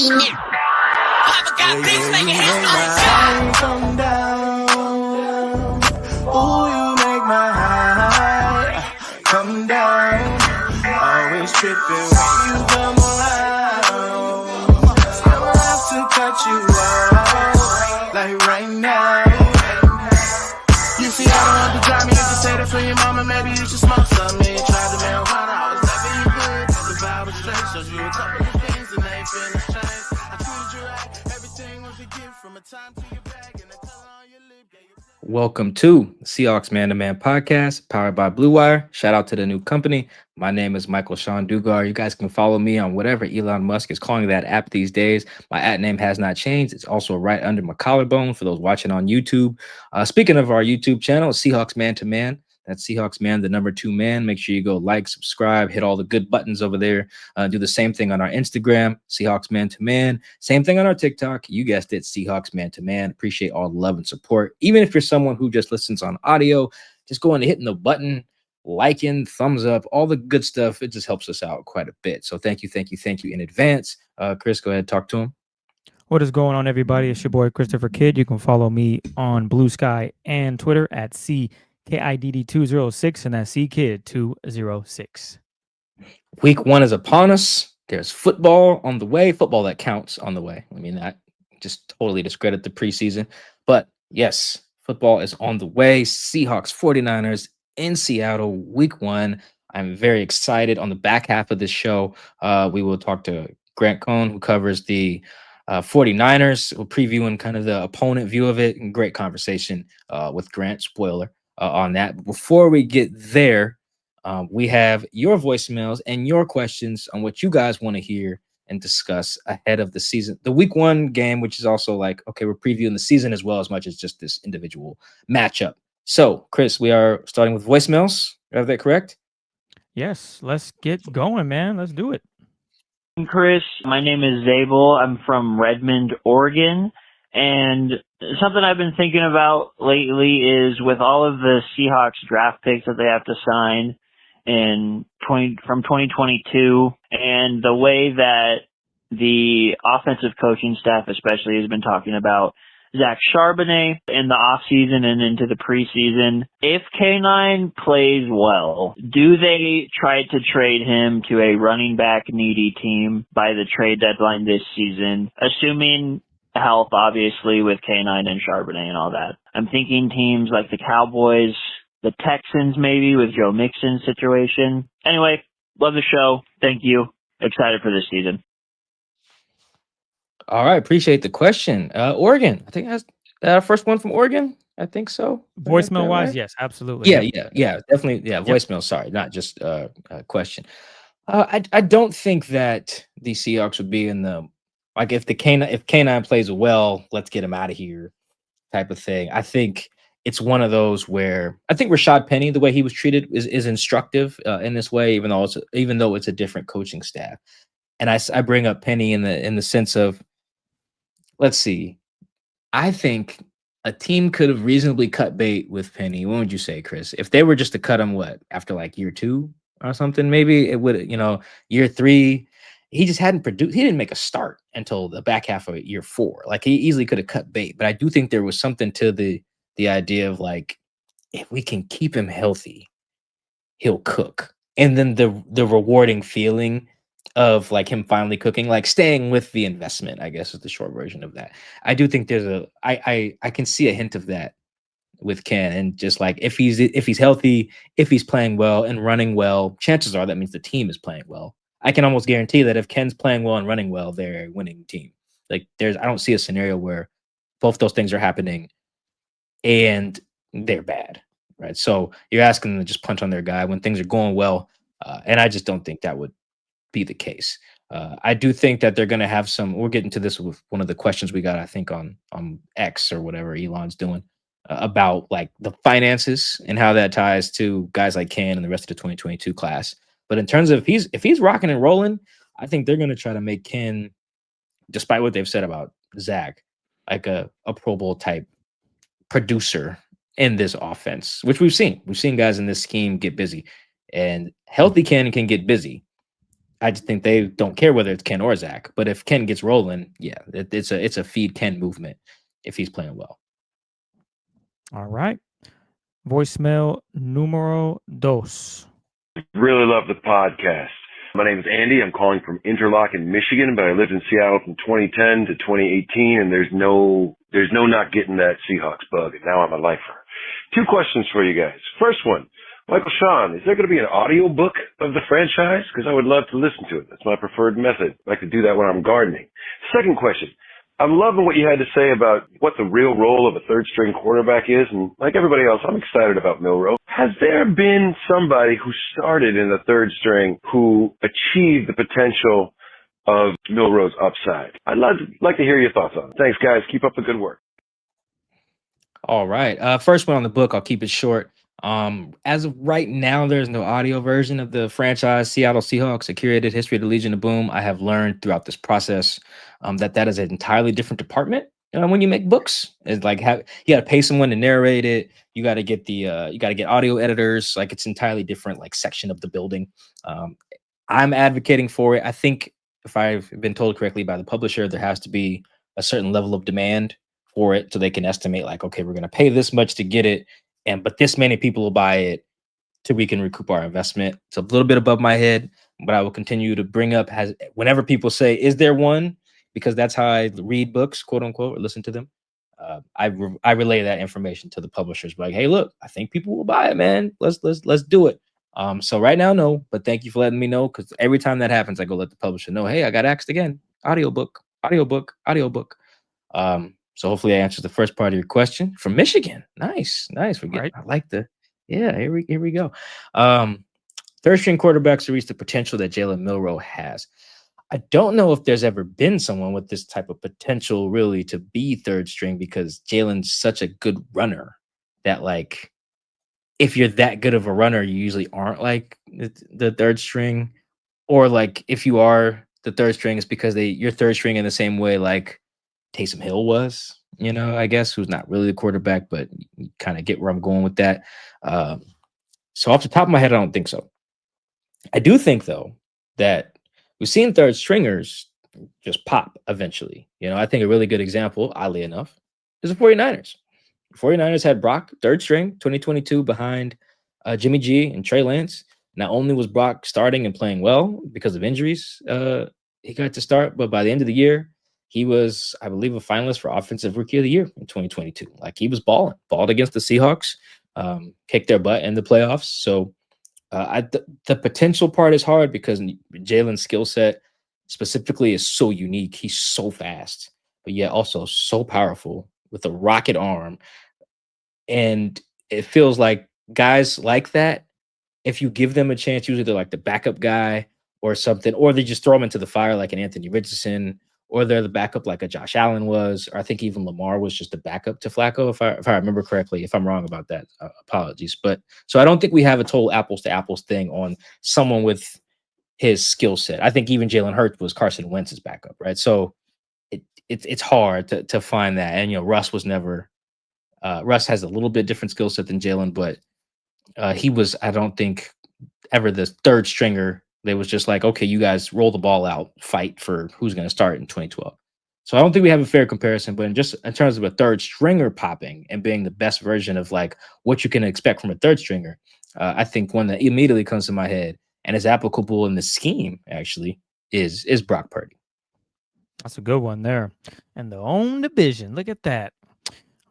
Come down. Ooh, you make my high come down. Always tripping when you come around. Never have to cut you out like right now. You see, I don't have to drive me. You can say that for your mama. Maybe you should smoke some. Me try the marijuana. I was never you good. The vibe was straight. Showed you a couple of things and they finished change. I treated you right. Everything was a gift from a time to your bag and the color on your lip. Welcome to the Seahawks Man to Man podcast, powered by Blue Wire. Shout out to the new company. My name is Michael Sean Dugar. You guys can follow me on whatever Elon Musk is calling that app these days. My @ name has not changed. It's also right under my collarbone for those watching on YouTube. Speaking of our YouTube channel, Seahawks Man to Man. That's Seahawks Man, the number 2 man. Make sure you go like, subscribe, hit all the good buttons over there. Do the same thing on our Instagram, Seahawks Man to Man. Same thing on our TikTok. You guessed it, Seahawks Man to Man. Appreciate all the love and support. Even if you're someone who just listens on audio, just go and hitting the button, liking, thumbs up, all the good stuff. It just helps us out quite a bit. So thank you in advance. Chris, go ahead, talk to him. What is going on, everybody? It's your boy Christopher Kidd. You can follow me on Blue Sky and Twitter at CKIDD206 and that's CKid206. Week 1 is upon us. There's football on the way. Football that counts on the way. I mean, that just totally discredit the preseason. But yes, football is on the way. Seahawks 49ers in Seattle, week 1. I'm very excited. On the back half of this show, we will talk to Grant Cohn, who covers the 49ers. We'll previewing kind of the opponent view of it. And great conversation with Grant, spoiler, on that. But before we get there, we have your voicemails and your questions on what you guys want to hear and discuss ahead of the season. The week 1 game, which is also like, okay, we're previewing the season as well as much as just this individual matchup. So, Chris, we are starting with voicemails. Is that correct? Yes, let's get going, man. Let's do it. Chris, my name is Zabel. I'm from Redmond, Oregon. And something I've been thinking about lately is with all of the Seahawks draft picks that they have to sign from 2022 and the way that the offensive coaching staff especially has been talking about Zach Charbonnet in the offseason and into the preseason. If K9 plays well, do they try to trade him to a running back needy team by the trade deadline this season, assuming health, obviously, with K9 and Charbonnet and all that? I'm thinking teams like the Cowboys, the Texans maybe with Joe Mixon's situation. Anyway, love the show. Thank you. Excited for this season. All right, appreciate the question. Oregon, I think that's our first one from Oregon. I think so. Voicemail wise, right? Yes, absolutely. Yeah, definitely. Yeah, voicemail. Sorry, not just a question. I don't think that the Seahawks would be in the like if K9 plays well, let's get him out of here type of thing. I think it's one of those where I think Rashad Penny, the way he was treated, is instructive in this way, even though it's a different coaching staff. And I bring up Penny in the sense of, let's see, I think a team could have reasonably cut bait with Penny. What would you say, Chris? If they were just to cut him, after like year 2 or something, maybe it would, year 3, he just hadn't produced. He didn't make a start until the back half of year 4. Like he easily could have cut bait. But I do think there was something to the idea of like, if we can keep him healthy, he'll cook. And then the rewarding feeling of like him finally cooking, like staying with the investment, I guess is the short version of that. I do think there's I can see a hint of that with Ken, and just like if he's healthy, if he's playing well and running well, chances are that means the team is playing well. I can almost guarantee that if Ken's playing well and running well, they're a winning team. Like I don't see a scenario where both those things are happening and they're bad, right? So you're asking them to just punch on their guy when things are going well, and I just don't think that would be the case. I do think that they're going to have some. We'll get into this with one of the questions we got, I think, on X or whatever Elon's doing about like the finances and how that ties to guys like Ken and the rest of the 2022 class. But in terms of if he's rocking and rolling, I think they're going to try to make Ken, despite what they've said about Zach, like a Pro Bowl type producer in this offense, which we've seen. We've seen guys in this scheme get busy, and healthy Ken can get busy. I just think they don't care whether it's Ken or Zach. But if Ken gets rolling, yeah, it's a feed Ken movement if he's playing well. All right. Voicemail numero dos. Really love the podcast. My name is Andy. I'm calling from Interlochen, Michigan, but I lived in Seattle from 2010 to 2018, and there's no not getting that Seahawks bug, and now I'm a lifer. 2 questions for you guys. First one, Michael Sean, is there going to be an audio book of the franchise? Because I would love to listen to it. That's my preferred method. I like to do that when I'm gardening. Second question, I'm loving what you had to say about what the real role of a third-string quarterback is, and like everybody else, I'm excited about Milroe. Has there been somebody who started in the third string who achieved the potential of Milroe's upside? I'd like to hear your thoughts on it. Thanks, guys. Keep up the good work. All right. First one on the book, I'll keep it short. As of right now, there's no audio version of the franchise Seattle Seahawks, a curated history of the Legion of Boom. I have learned throughout this process that is an entirely different department. When you make books, it's like you got to pay someone to narrate it. You got to get audio editors. Like it's entirely different, like section of the building. I'm advocating for it. I think if I've been told correctly by the publisher, there has to be a certain level of demand for it so they can estimate like, okay, we're going to pay this much to get it. But this many people will buy it till we can recoup our investment. It's a little bit above my head, but I will continue to bring up whenever people say, is there one? Because that's how I read books, quote unquote, or listen to them. I relay that information to the publishers. Like, hey, look, I think people will buy it, man. Let's do it. So right now, no, but thank you for letting me know. Because every time that happens, I go let the publisher know, hey, I got asked again. Audiobook. So hopefully I answered the first part of your question from Michigan. Nice. Right. I like here we go. Third string quarterbacks to reach the potential that Jalen Milroe has. I don't know if there's ever been someone with this type of potential really to be third string because Jalen's such a good runner that like, if you're that good of a runner, you usually aren't like the third string, or like if you are the third string, it's because you're third string in the same way like Taysom Hill was, I guess, who's not really the quarterback, but you kind of get where I'm going with that. So off the top of my head, I don't think so. I do think though that we've seen third stringers just pop eventually. I think a really good example, oddly enough, is the 49ers. The 49ers had Brock, third string, 2022 behind Jimmy G and Trey Lance. Not only was Brock starting and playing well because of injuries, he got to start, but by the end of the year, he was, I believe, a finalist for Offensive Rookie of the Year in 2022. Like he was balled against the Seahawks, kicked their butt in the playoffs. So the potential part is hard because Jalen's skill set specifically is so unique. He's so fast, but yet also so powerful with a rocket arm. And it feels like guys like that, if you give them a chance, usually they're like the backup guy or something, or they just throw them into the fire like an Anthony Richardson, or they're the backup like a Josh Allen was, or I think even Lamar was just a backup to Flacco, if I remember correctly. If I'm wrong about that, apologies. But so I don't think we have a total apples to apples thing on someone with his skill set. I think even Jalen Hurts was Carson Wentz's backup, right? So it's hard to find that. And Russ was never. Russ has a little bit different skill set than Jalen, but he was, I don't think, ever the third stringer. They was just like, okay, you guys roll the ball out, fight for who's going to start in 2012. So I don't think we have a fair comparison, but just in terms of a third stringer popping and being the best version of like what you can expect from a third stringer, I think one that immediately comes to my head and is applicable in the scheme actually is Brock Purdy. That's a good one there. And the own division. Look at that.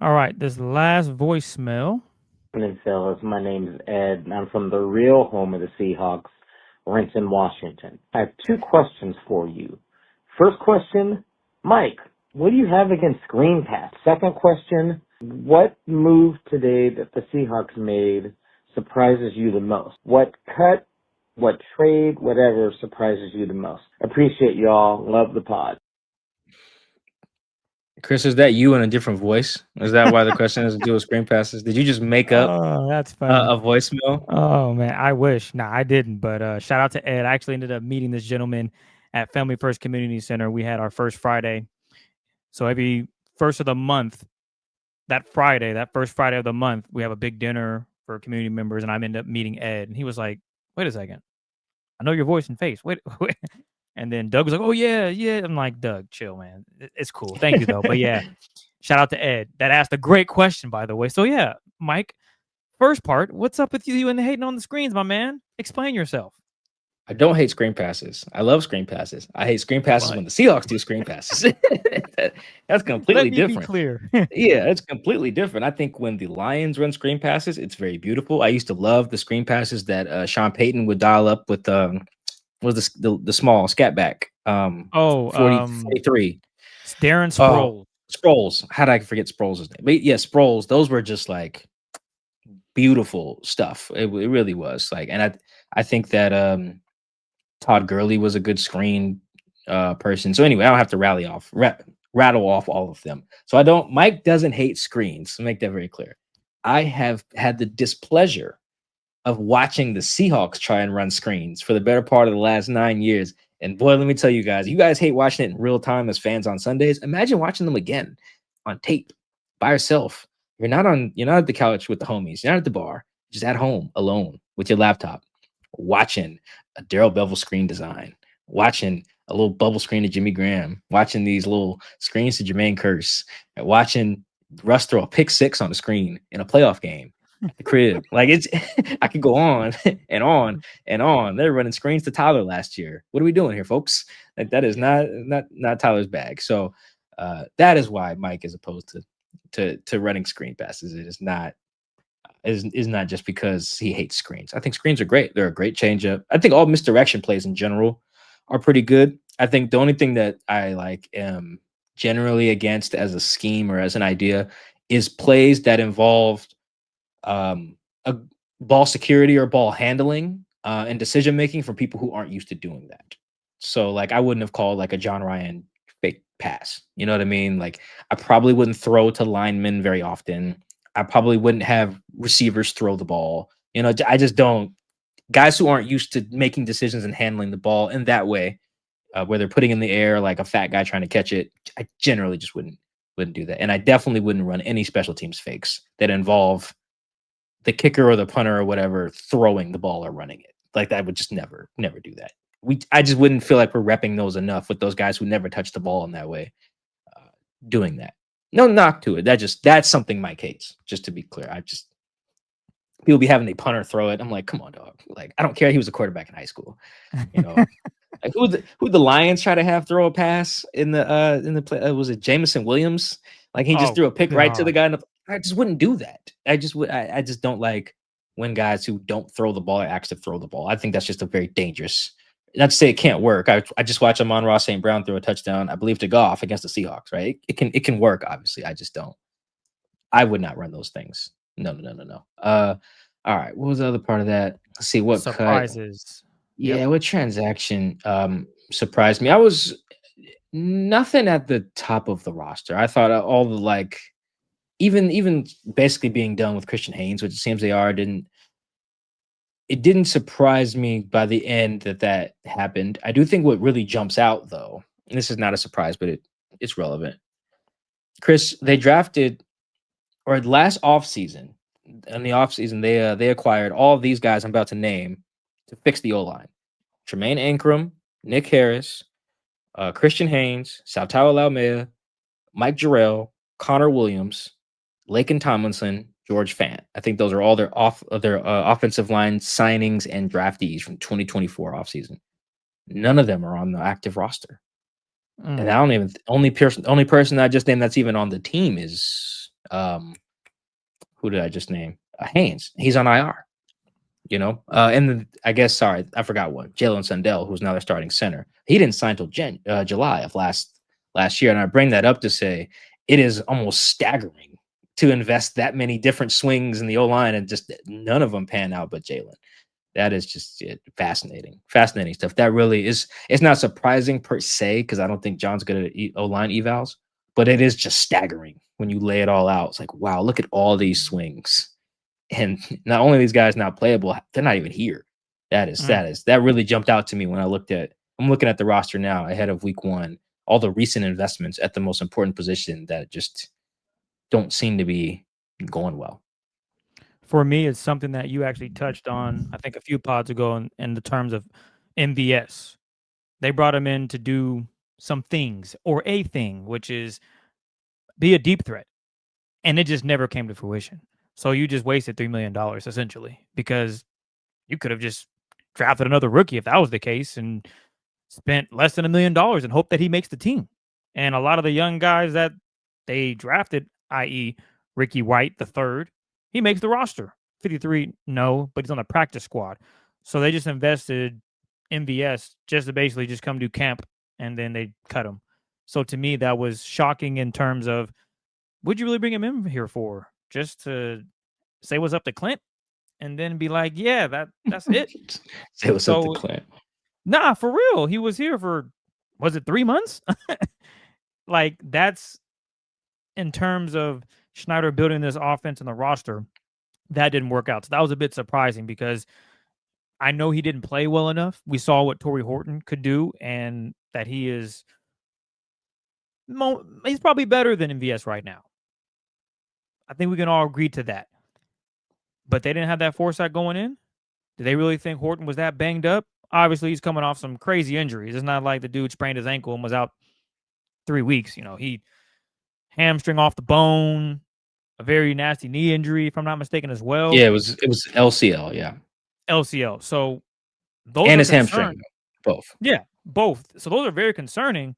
All right, this last voicemail. Good fellas, my name is Ed, and I'm from the real home of the Seahawks, Renton, Washington. I have 2 questions for you. First question, Mike, what do you have against Green Pass? Second question, what move today that the Seahawks made surprises you the most? What cut, what trade, whatever surprises you the most? Appreciate y'all. Love the pod. Chris, is that you in a different voice? Is that why the question has to do with screen passes? Did you just make up that's funny. a voicemail? Oh, man, I wish. No, I didn't. But shout out to Ed. I actually ended up meeting this gentleman at Family First Community Center. We had our first Friday. So every first of the month, that first Friday of the month, we have a big dinner for community members. And I ended up meeting Ed. And he was like, wait a second. know your voice and face. Wait. And then Doug was like, oh, yeah. I'm like, Doug, chill, man. It's cool. Thank you, though. But yeah, shout out to Ed that asked a great question, by the way. So yeah, Mike, first part, what's up with you and hating on the screens, my man? Explain yourself. I don't hate screen passes. I love screen passes. I hate screen passes But when the Seahawks do screen passes. That's completely let me different. be clear. Yeah, it's completely different. I think when the Lions run screen passes, it's very beautiful. I used to love the screen passes that Sean Payton would dial up with was the small scat back 43. Darren Sproles. Sproles. How did I forget Sproles' name? But yeah, Sproles. Those were just like beautiful stuff. It really was like, and I think that Todd Gurley was a good screen person. So anyway, I don't have to rattle off all of them. So Mike doesn't hate screens. To make that very clear. I have had the displeasure of watching the Seahawks try and run screens for the better part of the last 9 years. And boy, let me tell you guys hate watching it in real time as fans on Sundays. Imagine watching them again on tape by yourself. You're not at the couch with the homies. You're not at the bar. Just at home alone with your laptop, watching a Darrell Bevel screen design, watching a little bubble screen to Jimmy Graham, watching these little screens to Jermaine Kearse, and watching Russ throw a pick six on the screen in a playoff game at the crib. Like I could go on and on and on. They're running screens to Tyler last year. What are we doing here, folks? Like that is not Tyler's bag. So that is why Mike is opposed to running screen passes. It is not just because he hates screens. I think screens are great. They're a great changeup. I think all misdirection plays in general are pretty good. I think the only thing that I am generally against as a scheme or as an idea is plays that involve a ball security or ball handling and decision making for people who aren't used to doing that. So like I wouldn't have called like a John Ryan fake pass. You know what I mean? Like I probably wouldn't throw to linemen very often. I probably wouldn't have receivers throw the ball. I just don't. Guys who aren't used to making decisions and handling the ball in that way, where they're putting in the air like a fat guy trying to catch it, I generally just wouldn't do that. And I definitely wouldn't run any special teams fakes that involve the kicker or the punter or whatever throwing the ball or running it. Like I would just never do that. I just wouldn't feel like we're repping those enough with those guys who never touch the ball in that way, doing that. No knock to it. That's something Mike hates. Just to be clear, people be having the punter throw it. I'm like, come on, dog. Like, I don't care. He was a quarterback in high school. Like who the Lions try to have throw a pass in the play? Was it Jameson Williams? Like he just threw a pick right to the guy. I just wouldn't do that. I just don't like when guys who don't throw the ball are asked to throw the ball. I think that's just a very dangerous. Not to say it can't work. I just watched Amon-Ra St. Brown throw a touchdown, I believe, to Goff against the Seahawks, right? It can work, obviously. I just don't. I would not run those things. No. All right. What was the other part of that? Let's see what surprises. Yeah, what transaction surprised me? I was nothing at the top of the roster. I thought all the even basically being done with Christian Haynes, which it seems they are, it didn't surprise me by the end that happened. I do think what really jumps out, though, and this is not a surprise, but it's relevant. Chris, they drafted, or last offseason, they acquired all of these guys I'm about to name to fix the O-line. Tremaine Ankrum, Nick Harris, Christian Haynes, Saltao Laumea, Mike Jarrell, Connor Williams, Laken Tomlinson, George Fant. I think those are all their offensive line signings and draftees from 2024 offseason. None of them are on the active roster. And I don't even only person I just named that's even on the team is who did I just name? Haynes. He's on IR. And then I guess I forgot one. Jalen Sundell, who's now their starting center. He didn't sign till July of last year, and I bring that up to say it is almost staggering to invest that many different swings in the O-line and just none of them pan out but Jalen. That is just fascinating stuff. That really is. It's not surprising per se because I don't think John's good at O-line evals, but it is just staggering when you lay it all out. It's like, wow, look at all these swings. And not only are these guys not playable, they're not even here. That really jumped out to me when I'm looking at the roster now ahead of week 1, all the recent investments at the most important position that just don't seem to be going well. For me, it's something that you actually touched on, I think, a few pods ago in the terms of MVS. They brought him in to do some things, or a thing, which is be a deep threat. And it just never came to fruition. So you just wasted $3 million essentially, because you could have just drafted another rookie if that was the case and spent less than $1 million and hope that he makes the team. And a lot of the young guys that they drafted, i.e. Ricky White, the third, he makes the roster. 53, no, but he's on the practice squad. So they just invested MVS just to basically just come do camp, and then they cut him. So to me, that was shocking in terms of, would you really bring him in here for? Just to say what's up to Clint and then be like, yeah, that's it. Say what's up to So, Clint. nah, for real. He was here for, was it 3 months? Like, that's in terms of Schneider building this offense and the roster, that didn't work out. So that was a bit surprising because I know he didn't play well enough. We saw what Torrey Horton could do, and that he is he's probably better than MVS right now. I think we can all agree to that. But they didn't have that foresight going in. Did they really think Horton was that banged up? Obviously, he's coming off some crazy injuries. It's not like the dude sprained his ankle and was out 3 weeks. You know, he hamstring off the bone, a very nasty knee injury, if I'm not mistaken, as well. Yeah, it was LCL, yeah. LCL. So those And are his hamstring, both. Yeah, both. So those are very concerning.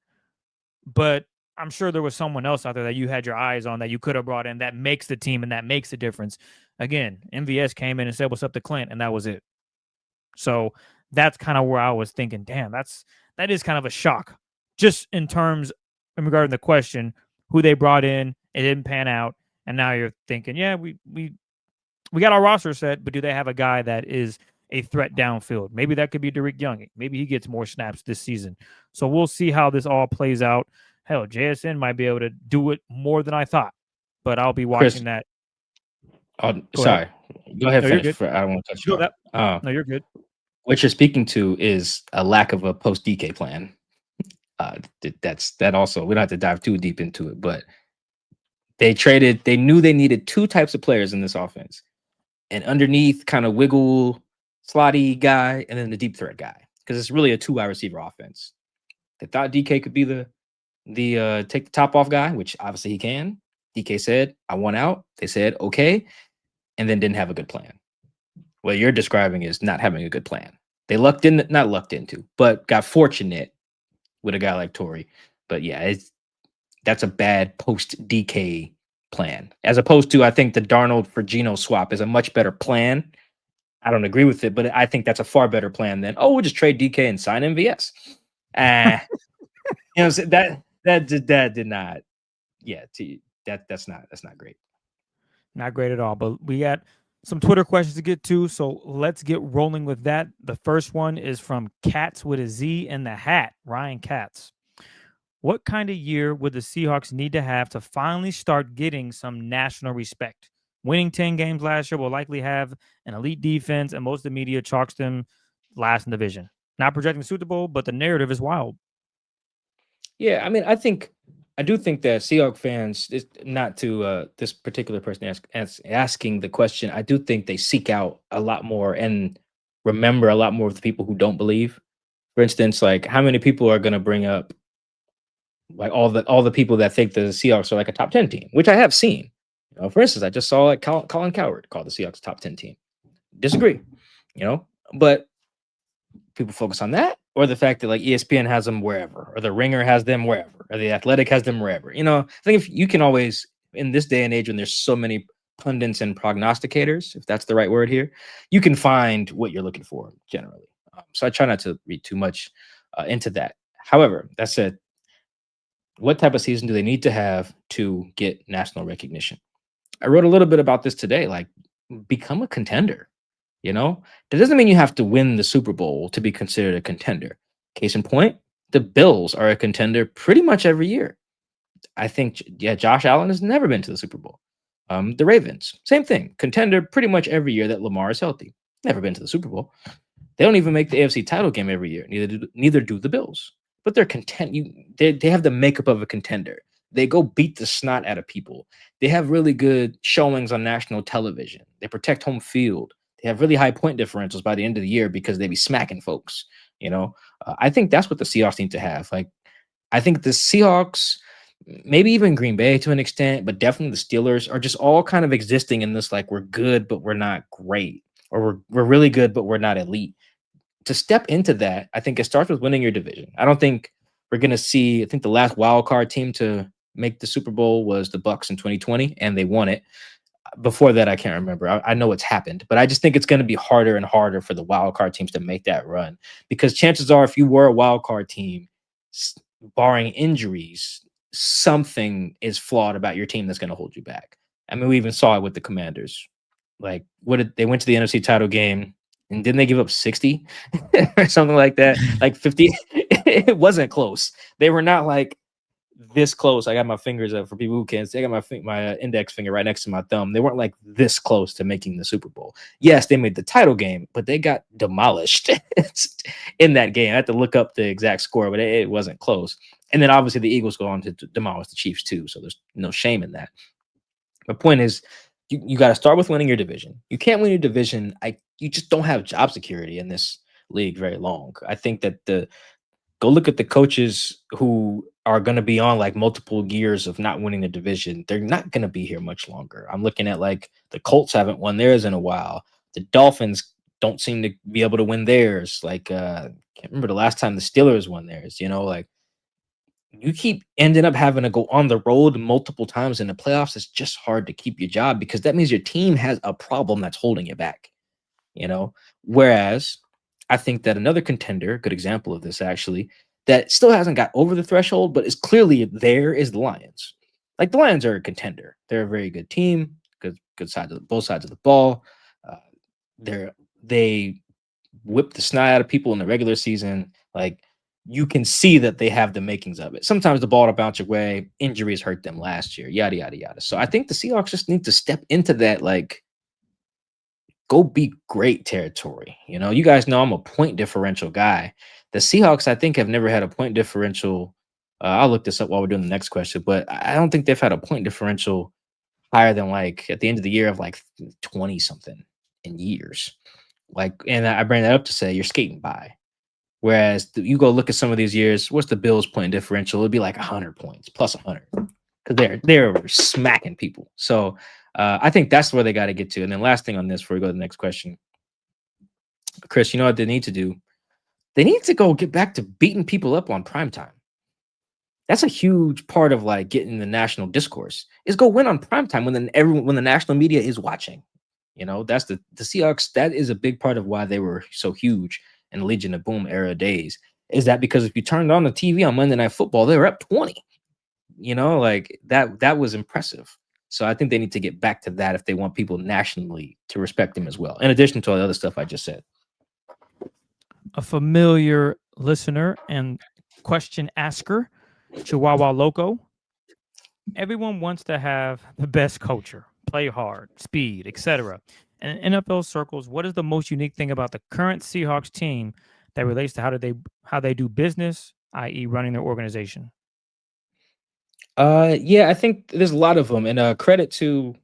But I'm sure there was someone else out there that you had your eyes on that you could have brought in that makes the team and that makes the difference. Again, MVS came in and said, what's up to Clint? And that was it. So that's kind of where I was thinking, damn, that is kind of a shock. Just in terms, in regarding the question, who they brought in, it didn't pan out. And now you're thinking, yeah, we got our roster set, but do they have a guy that is a threat downfield? Maybe that could be Derek Young. Maybe he gets more snaps this season. So we'll see how this all plays out. Hell, JSN might be able to do it more than I thought, but I'll be watching that. Oh, sorry. Go ahead, finish. I don't want to cut you off. No, you're good. What you're speaking to is a lack of a post DK plan. That also, we don't have to dive too deep into it, but they knew they needed two types of players in this offense. An underneath kind of wiggle slotty guy, and then the deep threat guy, because it's really a 2 wide receiver offense. They thought DK could be the take the top off guy, which obviously he can. DK said, I want out. They said, okay, and then didn't have a good plan. What you're describing is not having a good plan. They not lucked into, but got fortunate with a guy like Torrey. But yeah, that's a bad post DK plan. As opposed to, I think the Darnold for Geno swap is a much better plan. I don't agree with it, but I think that's a far better plan than, we'll just trade DK and sign MVS. You know, that did not. Yeah, that's not great. Not great at all. But we got some Twitter questions to get to, so let's get rolling with that. The first one is from Katz with a Z in the hat, Ryan Katz. What kind of year would the Seahawks need to have to finally start getting some national respect? Winning 10 games last year will likely have an elite defense, and most of the media chalks them last in the division. Not projecting Super Bowl, but the narrative is wild. Yeah, I mean, I do think that Seahawks fans, not to this particular person asking the question, I do think they seek out a lot more and remember a lot more of the people who don't believe. For instance, like how many people are going to bring up like all the people that think the Seahawks are like a top 10 team, which I have seen. You know, for instance, I just saw like Colin Cowherd call the Seahawks a top 10 team. Disagree, but people focus on that, or the fact that like ESPN has them wherever, or the Ringer has them wherever, or the Athletic has them wherever. I think if you can always, in this day and age when there's so many pundits and prognosticators, if that's the right word here, you can find what you're looking for generally. So I try not to read too much into that. However, that said, what type of season do they need to have to get national recognition? I wrote a little bit about this today, like become a contender. That doesn't mean you have to win the Super Bowl to be considered a contender. Case in point, the Bills are a contender pretty much every year. I think, Josh Allen has never been to the Super Bowl. The Ravens, same thing, contender pretty much every year that Lamar is healthy. Never been to the Super Bowl. They don't even make the AFC title game every year. Neither do the Bills. But they're they have the makeup of a contender. They go beat the snot out of people. They have really good showings on national television. They protect home field. They have really high point differentials by the end of the year because they be smacking folks. I think that's what the Seahawks need to have. Like, I think the Seahawks, maybe even Green Bay to an extent, but definitely the Steelers are just all kind of existing in this, like, we're good, but we're not great, or we're really good, but we're not elite. To step into that, I think it starts with winning your division. I don't think we're going to see, I think the last wild card team to make the Super Bowl was the Bucks in 2020, and they won it. Before that, I can't remember. I know it's happened, but I just think it's going to be harder and harder for the wild card teams to make that run, because chances are, if you were a wild card team, barring injuries, something is flawed about your team that's going to hold you back. I mean, we even saw it with the Commanders. Like, they went to the NFC title game, and didn't they give up 60 or something like that? Like 50. It wasn't close. They were not like this close. I got my fingers up for people who can't see. I got my index finger right next to my thumb. They weren't like this close to making the Super Bowl. Yes, they made the title game, but they got demolished in that game. I had to look up the exact score, but it wasn't close. And then obviously the Eagles go on to demolish the Chiefs too. So there's no shame in that. My point is, you got to start with winning your division. You can't win your division. You just don't have job security in this league very long. I think that go look at the coaches who are going to be on like multiple years of not winning the division. They're not going to be here much longer. I'm looking at, like, the Colts haven't won theirs in a while. The Dolphins don't seem to be able to win theirs. Like, can't remember the last time the Steelers won theirs. Like, you keep ending up having to go on the road multiple times in the playoffs. It's just hard to keep your job, because that means your team has a problem that's holding you back. Whereas I think that another contender, good example of this actually, that still hasn't got over the threshold, but is clearly there, is the Lions. Like, the Lions are a contender. They're a very good team, good side of both sides of the ball. They whip the snot out of people in the regular season. Like, you can see that they have the makings of it. Sometimes the ball will bounce your way. Injuries hurt them last year, yada, yada, yada. So I think the Seahawks just need to step into that, like, go be great territory. You guys know I'm a point differential guy. The Seahawks, I think, have never had a point differential. I'll look this up while we're doing the next question, but I don't think they've had a point differential higher than, like, at the end of the year of like 20 something in years. Like, and I bring that up to say you're skating by. Whereas you go look at some of these years, what's the Bills' point differential? It'd be like 100 points, plus 100, because they're smacking people. So I think that's where they got to get to. And then last thing on this before we go to the next question, Chris, you know what they need to do? They need to go get back to beating people up on primetime. That's a huge part of, like, getting the national discourse, is go win on primetime when the national media is watching. That's the Seahawks. That is a big part of why they were so huge in the Legion of Boom era days, is that because if you turned on the TV on Monday Night Football, they were up 20. Like, that was impressive. So I think they need to get back to that if they want people nationally to respect them as well, in addition to all the other stuff I just said. A familiar listener and question asker, Chihuahua Loco. Everyone wants to have the best culture, play hard, speed, etc. And in NFL circles, what is the most unique thing about the current Seahawks team that relates to how they do business, i.e., running their organization? Yeah, I think there's a lot of them, and credit to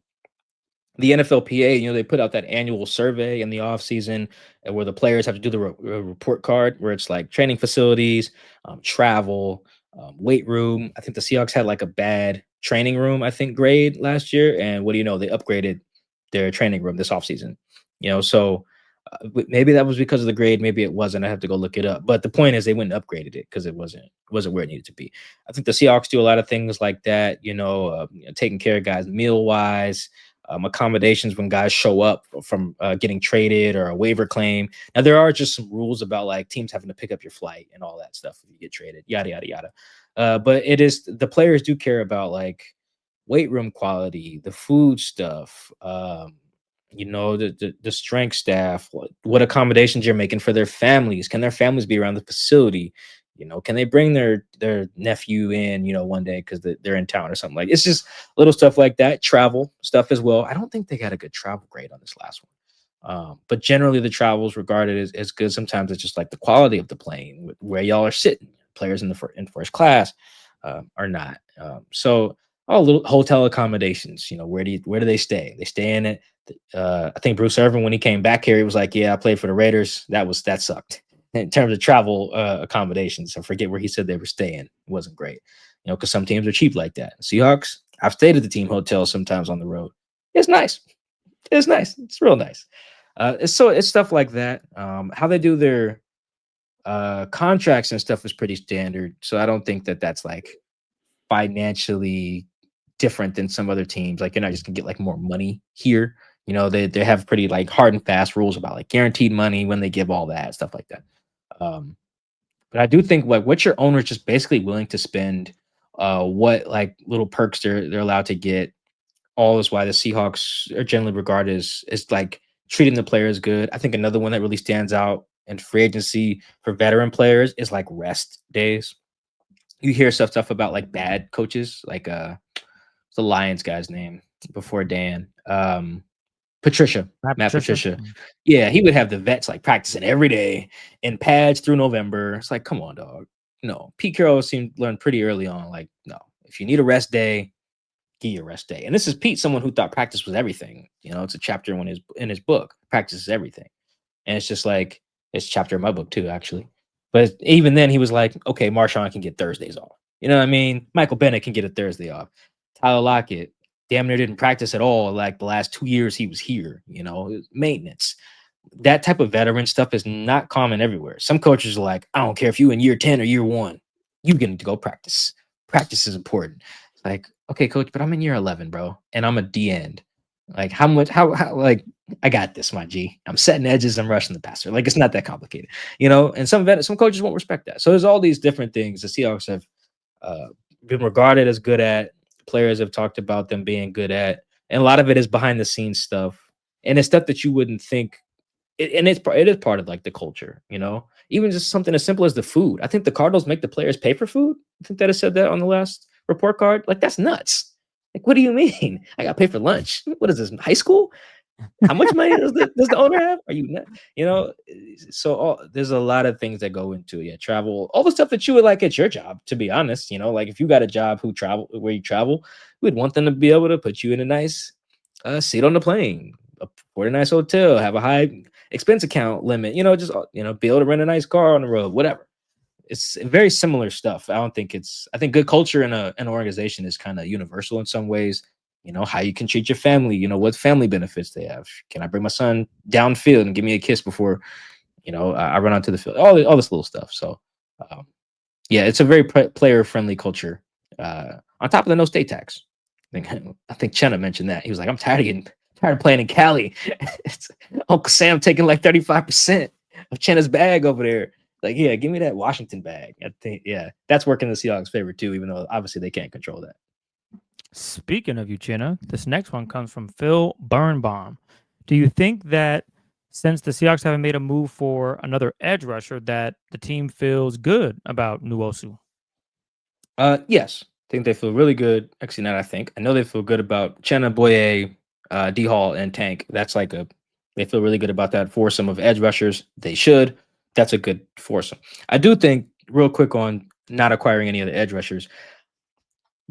the NFLPA. They put out that annual survey in the offseason where the players have to do the report card, where it's like training facilities, travel, weight room. I think the Seahawks had like a bad training room, I think, grade last year. And what do you know? They upgraded their training room this offseason. So maybe that was because of the grade. Maybe it wasn't. I have to go look it up. But the point is, they went and upgraded it because it wasn't where it needed to be. I think the Seahawks do a lot of things like that, taking care of guys meal wise, accommodations when guys show up from getting traded or a waiver claim. Now, there are just some rules about, like, teams having to pick up your flight and all that stuff if you get traded, yada, yada, yada. But the players do care about, like, weight room quality, the food stuff, the strength staff, what accommodations you're making for their families. Can their families be around the facility? Can they bring their nephew in, one day because they're in town or something? Like, it's just little stuff like that. Travel stuff as well. I don't think they got a good travel grade on this last one. But generally the travel is regarded as good. Sometimes it's just like the quality of the plane, where y'all are sitting. Players in first class are not. So all little hotel accommodations, where do they stay? They stay in it. I think Bruce Irvin, when he came back here, he was like, yeah, I played for the Raiders. That sucked. in terms of travel accommodations. I forget where he said they were staying. It wasn't great, because some teams are cheap like that. Seahawks, I've stayed at the team hotel sometimes on the road. It's nice. It's nice. It's real nice. It's stuff like that. How they do their contracts and stuff is pretty standard. So I don't think that that's like financially different than some other teams. Like you're not just gonna get like more money here. They have pretty like hard and fast rules about like guaranteed money when they give all that stuff like that. But I do think like what your owner's just basically willing to spend, what like little perks they're allowed to get. All is why the Seahawks are generally regarded as like treating the players good. I think another one that really stands out in free agency for veteran players is like rest days. You hear stuff about like bad coaches, like the Lions guy's name before Dan. Patricia, Matt Patricia. Yeah, he would have the vets like practicing every day in pads through November. It's like, come on, dog. No, Pete Carroll seemed to learn pretty early on. Like, no, if you need a rest day, give you a rest day. And this is Pete, someone who thought practice was everything. It's a chapter in his book. Practice is everything, and it's just like it's a chapter in my book too, actually. But even then, he was like, okay, Marshawn can get Thursdays off. You know what I mean? Michael Bennett can get a Thursday off. Tyler Lockett damn near didn't practice at all like the last 2 years he was here. Maintenance. That type of veteran stuff is not common everywhere. Some coaches are like, I don't care if you in year 10 or year 1, you get to go practice. Practice is important. It's like, okay, coach, but I'm in year 11, bro, and I'm a D end. Like how like I got this, my G. I'm setting edges. I'm rushing the passer. Like it's not that complicated, And some coaches won't respect that. So there's all these different things the Seahawks have been regarded as good at. Players have talked about them being good at, and a lot of it is behind the scenes stuff, and it's stuff that you wouldn't think. It is part of like the culture, Even just something as simple as the food. I think the Cardinals make the players pay for food. I think that has said that on the last report card. Like that's nuts. Like what do you mean? I got to pay for lunch? What is this? High school? How much money does the owner have? Are you not? So there's a lot of things that go into it. Yeah, travel, all the stuff that you would like at your job. To be honest, like if you got a job where you travel, we'd want them to be able to put you in a nice seat on the plane, afford a nice hotel, have a high expense account limit. Just be able to rent a nice car on the road, whatever. It's very similar stuff. I think good culture in an organization is kind of universal in some ways. How you can treat your family, what family benefits they have. Can I bring my son downfield and give me a kiss before, I run onto the field, all this little stuff. So, yeah, it's a very player friendly culture. On top of the no state tax. I think Chenna mentioned that. He was like, I'm tired of playing in Cali. It's Uncle Sam taking like 35% of Chenna's bag over there. Like, yeah, give me that Washington bag. I think, yeah, that's working in the Seahawks' favor too, even though obviously they can't control that. Speaking of Uchenna, this next one comes from Phil Birnbaum. Do you think that since the Seahawks haven't made a move for another edge rusher, that the team feels good about Nwosu? Yes. I think they feel really good. Actually, not I think. I know they feel good about Chenna, Boye, D Hall, and Tank. That's like they feel really good about that foursome of edge rushers. They should. That's a good foursome. I do think, real quick on not acquiring any of the edge rushers,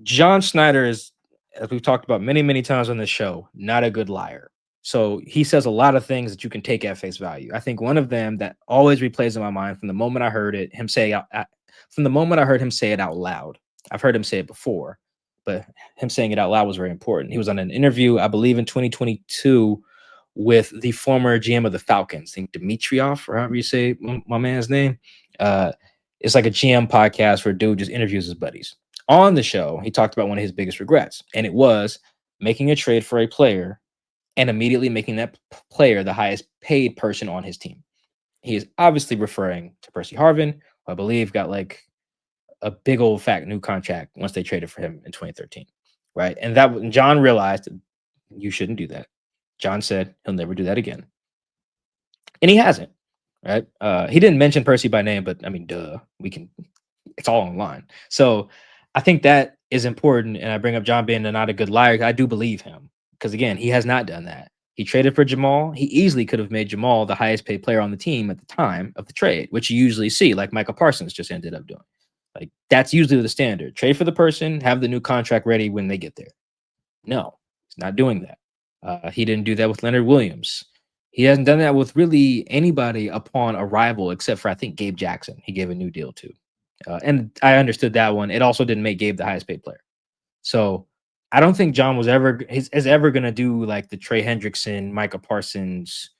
John Snyder is, as we've talked about many, many times on this show, not a good liar. So he says a lot of things that you can take at face value. I think one of them that always replays in my mind from the moment I heard it, from the moment I heard him say it out loud. I've heard him say it before, but him saying it out loud was very important. He was on an interview, I believe, in 2022 with the former GM of the Falcons, I think Dimitrioff, or however you say my man's name. It's like a GM podcast where a dude just interviews his buddies. On the show, he talked about one of his biggest regrets, and it was making a trade for a player and immediately making that player the highest paid person on his team. He is obviously referring to Percy Harvin, who I believe got like a big old fat new contract once they traded for him in 2013, right? And John realized you shouldn't do that. John said he'll never do that again, and he hasn't, right? He didn't mention Percy by name, but I mean, duh, it's all online. So I think that is important. And I bring up John being not a good liar. I do believe him because, again, he has not done that. He traded for Jamal. He easily could have made Jamal the highest paid player on the team at the time of the trade, which you usually see, like Michael Parsons just ended up doing. Like that's usually the standard. Trade for the person, have the new contract ready when they get there. No, he's not doing that. He didn't do that with Leonard Williams. He hasn't done that with really anybody upon arrival, except for I think Gabe Jackson. He gave a new deal to, and I understood that one. It also didn't make Gabe the highest paid player. So I don't think John is ever going to do like the Trey Hendrickson, Micah Parsons,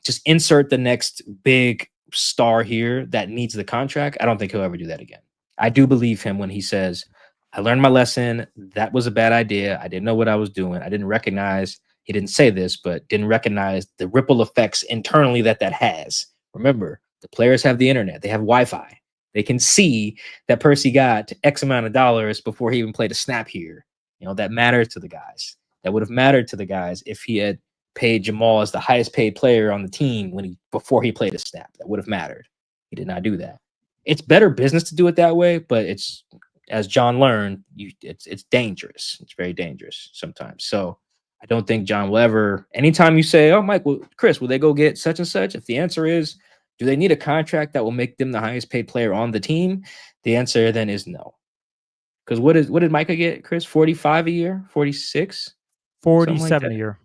just insert the next big star here that needs the contract. I don't think he'll ever do that again. I do believe him when he says, I learned my lesson. That was a bad idea. I didn't know what I was doing. I didn't recognize, he didn't say this, but didn't recognize the ripple effects internally that has. Remember, the players have the internet. They have Wi-Fi. They can see that Percy got X amount of dollars before he even played a snap here. That matters to the guys. That would have mattered to the guys if he had paid Jamal as the highest paid player on the team before he played a snap. That would have mattered. He did not do that. It's better business to do it that way, but it's, as John learned, it's dangerous. It's very dangerous sometimes. So I don't think John will ever, anytime you say, oh, Mike, Chris, will they go get such and such? If the answer is, do they need a contract that will make them the highest paid player on the team? The answer then is no. Because what did Micah get, Chris? 45 a year? 46? 47 a year.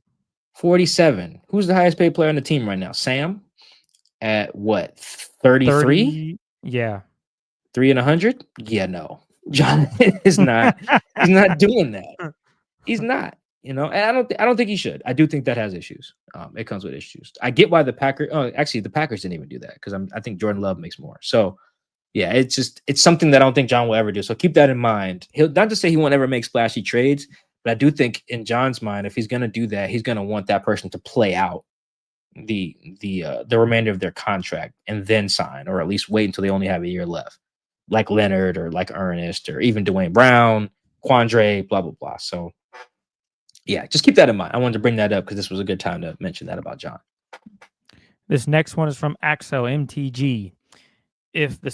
47. Who's the highest paid player on the team right now? Sam? At what? 33? Yeah. 3 and 100? Yeah, no. John is not. He's not doing that. He's not. And I don't think he should. I do think that has issues. It comes with issues. I get why the Packers. Oh, actually, the Packers didn't even do that because I think Jordan Love makes more. So, yeah, it's something that I don't think John will ever do. So keep that in mind. He'll not just say he won't ever make splashy trades, but I do think in John's mind, if he's going to do that, he's going to want that person to play out the remainder of their contract and then sign, or at least wait until they only have a year left, like Leonard or like Ernest or even Dwayne Brown, Quandre, blah blah blah. So. Yeah, just keep that in mind. I wanted to bring that up because this was a good time to mention that about John. This next one is from Axel MTG. If the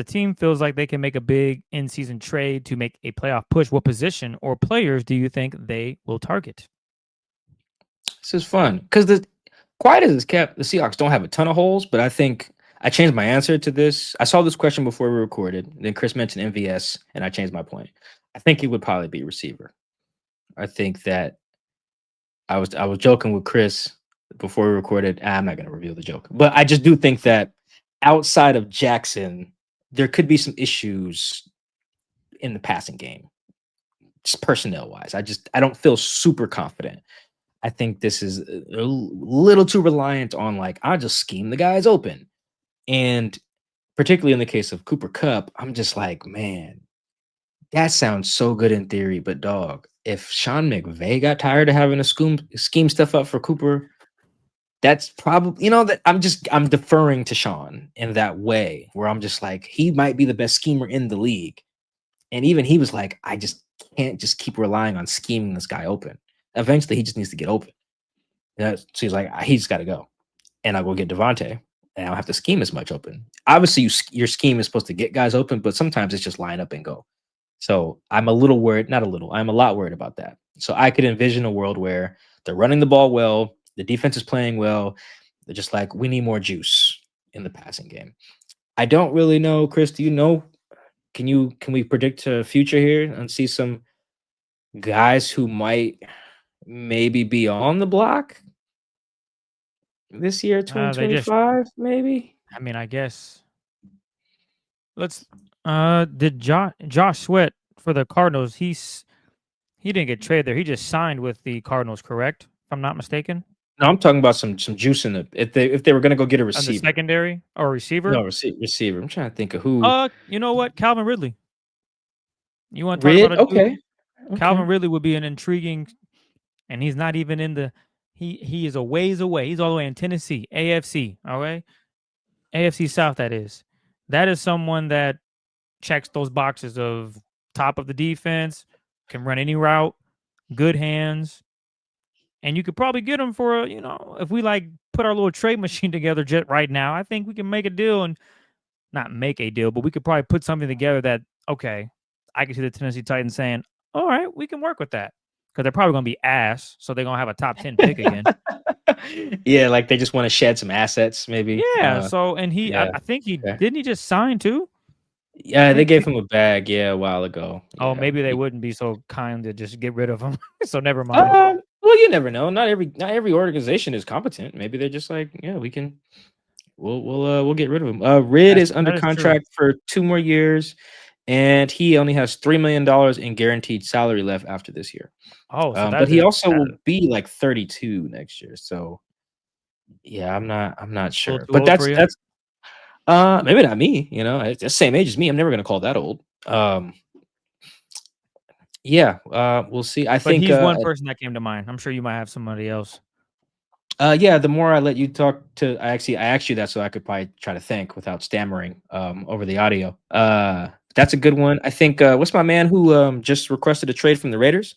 team feels like they can make a big in-season trade to make a playoff push, what position or players do you think they will target? This is fun because quiet as it's kept, the Seahawks don't have a ton of holes, but I think I changed my answer to this. I saw this question before we recorded. Then Chris mentioned MVS, and I changed my point. I think it would probably be receiver. I think that I was joking with Chris before we recorded. I'm not going to reveal the joke, but I just do think that outside of Jackson, there could be some issues in the passing game, just personnel wise. I don't feel super confident. I think this is a little too reliant on I'll just scheme the guys open, and particularly in the case of Cooper Kupp, I'm just like, man, that sounds so good in theory, but dog, if Sean McVay got tired of having to scheme stuff up for Cooper, that's probably, that I'm deferring to Sean in that way, where I'm just like, he might be the best schemer in the league. And even he was like, I just can't just keep relying on scheming this guy open. Eventually, he just needs to get open. So he's like, he's got to go. And I'll go get Devontae, and I don't have to scheme as much open. Obviously, your scheme is supposed to get guys open, but sometimes it's just line up and go. So I'm a little worried, not a little, I'm a lot worried about that. So I could envision a world where they're running the ball well, the defense is playing well. They're just like, we need more juice in the passing game. I don't really know, Chris, do you know? Can we predict a future here and see some guys who might maybe be on the block this year, 2025, maybe? I mean, I guess. Did Josh Sweat for the Cardinals? He didn't get traded there. He just signed with the Cardinals, correct? If I'm not mistaken. No, I'm talking about some juice in the if they were going to go get a receiver, the secondary or receiver. No, receiver. I'm trying to think of who. You know what? Calvin Ridley. You want to talk about okay. Calvin Ridley would be an intriguing, and he's not even in the. He is a ways away. He's all the way in Tennessee, AFC. All right, AFC South. That is someone that checks those boxes of top of the defense, can run any route, good hands, and you could probably get him for if we put our little trade machine together just right now, I think we can make a deal, and not make a deal, but we could probably put something together that, okay, I can see the Tennessee Titans saying, all right, we can work with that, because they're probably going to be ass, so they're going to have a top 10 pick again. Yeah, they just want to shed some assets, maybe. Yeah, I think didn't he just sign too? Yeah, they gave him a bag, a while ago. Oh, maybe they wouldn't be so kind to just get rid of him. So never mind. Well, you never know. Not every organization is competent. Maybe they're just like, yeah, we'll get rid of him. Rid is under that is true. contract for 2 more years, and he only has $3 million in guaranteed salary left after this year. Oh, so But he also will be like 32 next year. So yeah, I'm not sure. too But old for you? that's maybe not me. You know, it's the same age as me. I'm never gonna call that old. Yeah, we'll see. I But think he's one person that came to mind. I'm sure you might have somebody else. yeah, the more I let you talk to, I asked you that so I could probably try to think without stammering over the audio. That's a good one. I think what's my man who just requested a trade from the Raiders?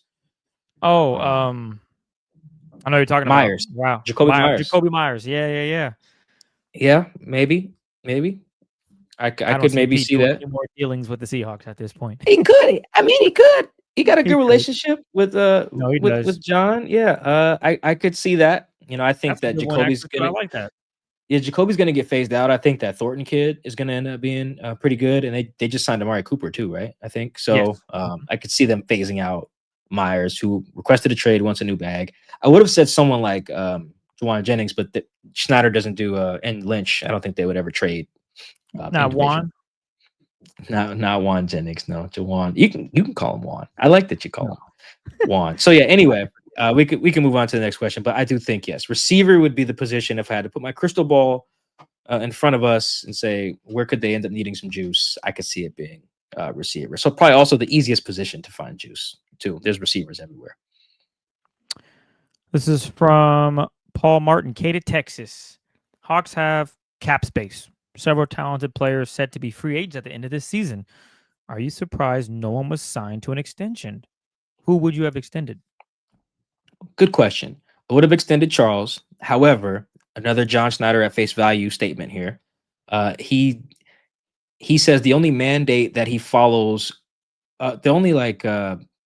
Oh, I know you're talking Myers. about. Wow. Jacoby Myers. Jacoby Myers. Yeah. Yeah, maybe. I don't could see maybe Pete see doing that. any more dealings with the Seahawks at this point. He could. I mean, he could. He got a He good could. relationship with No, he does. with John. Yeah. I could see that. You know, I think That's a that good one, Jacoby's actually, too. I gonna like that. yeah, Jacoby's gonna get phased out. I think that Thornton kid is gonna end up being pretty good, and they just signed Amari Cooper too, right? I think so. Yes. I could see them phasing out Myers, who requested a trade, wants a new bag. I would have said someone like Juwan Jennings, but Schneider doesn't do and Lynch. I don't think they would ever trade. Not Juan. Not Juan Jennings. No, Juwan. You can call him Juan. I like that you call him Juan. So yeah. Anyway, we can move on to the next question. But I do think yes, receiver would be the position if I had to put my crystal ball in front of us and say where could they end up needing some juice. I could see it being receiver. So probably also the easiest position to find juice too. There's receivers everywhere. This is from Paul Martin, Katy, Texas. Hawks have cap space. Several talented players set to be free agents at the end of this season. Are you surprised no one was signed to an extension? Who would you have extended? Good question. I would have extended Charles. However, another John Schneider at face value statement here. He says the only mandate that he follows, the only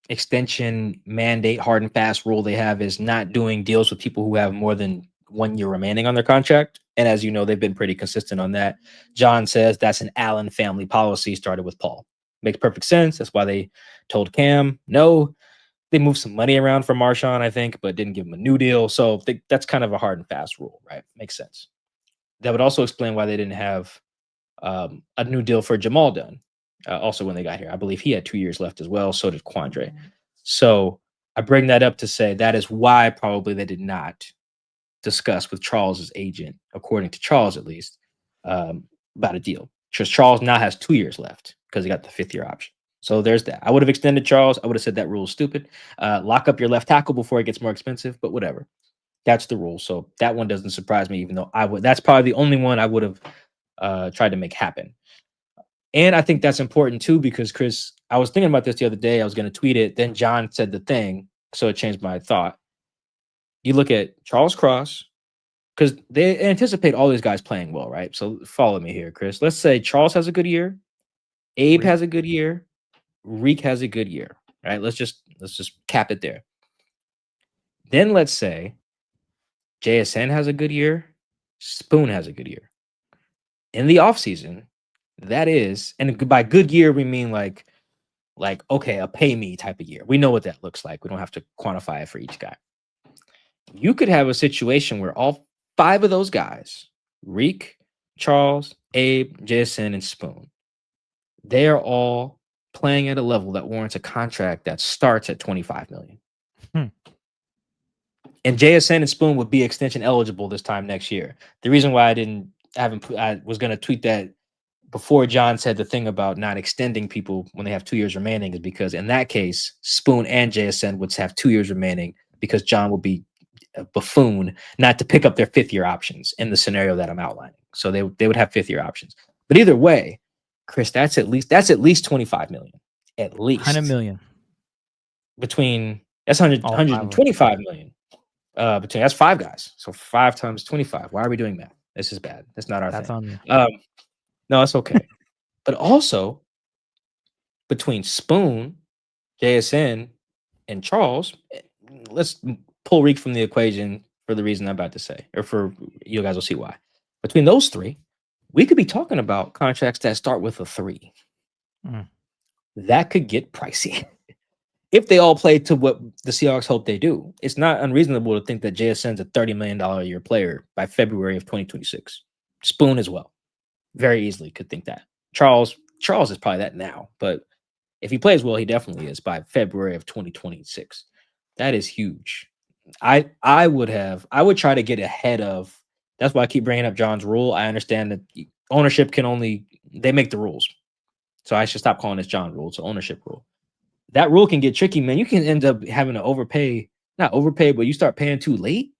extension mandate, hard and fast rule they have is not doing deals with people who have more than 1 year remaining on their contract. And as you know, they've been pretty consistent on that. John says that's an Allen family policy, started with Paul. Makes perfect sense. That's why they told Cam no. They moved some money around for Marshawn, I think, but didn't give him a new deal. So that's kind of a hard and fast rule, right? Makes sense. That would also explain why they didn't have a new deal for Jamal done. Also, when they got here, I believe he had 2 years left as well. So did Quandre. So I bring that up to say that is why probably they did not discuss with Charles's agent, according to Charles at least, about a deal. Because Charles now has 2 years left because he got the 5th year option. So there's that. I would have extended Charles. I would have said that rule is stupid. Lock up your left tackle before it gets more expensive, but whatever. That's the rule. So that one doesn't surprise me, even though that's probably the only one I would have tried to make happen. And I think that's important too, because Chris, I was thinking about this the other day. I was going to tweet it. Then John said the thing. So it changed my thought. You look at Charles Cross, because they anticipate all these guys playing well, right? So follow me here, Chris. Let's say Charles has a good year. Abe has a good year. Reek has a good year, right? Let's just cap it there. Then let's say JSN has a good year. Spoon has a good year. In the offseason, that is, and by good year, we mean like, okay, a pay me type of year. We know what that looks like. We don't have to quantify it for each guy. You could have a situation where all 5 of those guys, Reek, Charles, Abe, JSN, and Spoon, they are all playing at a level that warrants a contract that starts at $25 million. And JSN and Spoon would be extension eligible this time next year. The reason why I was going to tweet that before John said the thing about not extending people when they have 2 years remaining is because in that case, Spoon and JSN would have 2 years remaining because John would be a buffoon not to pick up their 5th year options in the scenario that I'm outlining. So they would have 5th year options. But either way, Chris, that's at least 25 million. At least 100 million. Between that's 125 million. Between that's 5 guys. So 5 times 25. Why are we doing that? This is bad. That's not our That's thing. on you. No, it's okay. But also between Spoon, JSN, and Charles, let's pull Reek from the equation for the reason I'm about to say, or for you guys will see why. Between those 3, we could be talking about contracts that start with a 3. That could get pricey. if they all play to what the Seahawks hope they do, it's not unreasonable to think that JSN's a $30 million a year player by February of 2026. Spoon as well. Very easily could think that. Charles is probably that now, but if he plays well, he definitely is by February of 2026. That is huge. I would try to get ahead of. That's why I keep bringing up John's rule. I understand that ownership they make the rules. So I should stop calling this John rule. It's an ownership rule. That rule can get tricky, man. You can end up having to not overpay, but you start paying too late.